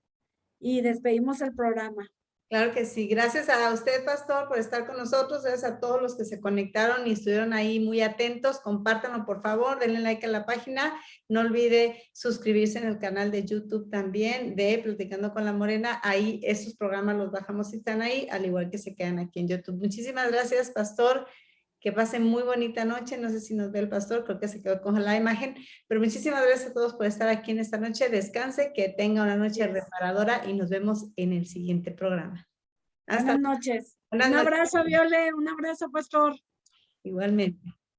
y despedimos el programa. Claro que sí. Gracias a usted, pastor, por estar con nosotros. Gracias a todos los que se conectaron y estuvieron ahí muy atentos. Compártanlo, por favor. Denle like a la página. No olvide suscribirse en el canal de YouTube también de Platicando con la Morena. Ahí estos programas los bajamos y están ahí, al igual que se quedan aquí en YouTube. Muchísimas gracias, pastor. Que pasen muy bonita noche. No sé si nos ve el pastor, creo que se quedó con la imagen, pero muchísimas gracias a todos por estar aquí en esta noche. Descanse, que tenga una noche reparadora, y nos vemos en el siguiente programa. Buenas noches. Un abrazo, Viole. Un abrazo, pastor. Igualmente.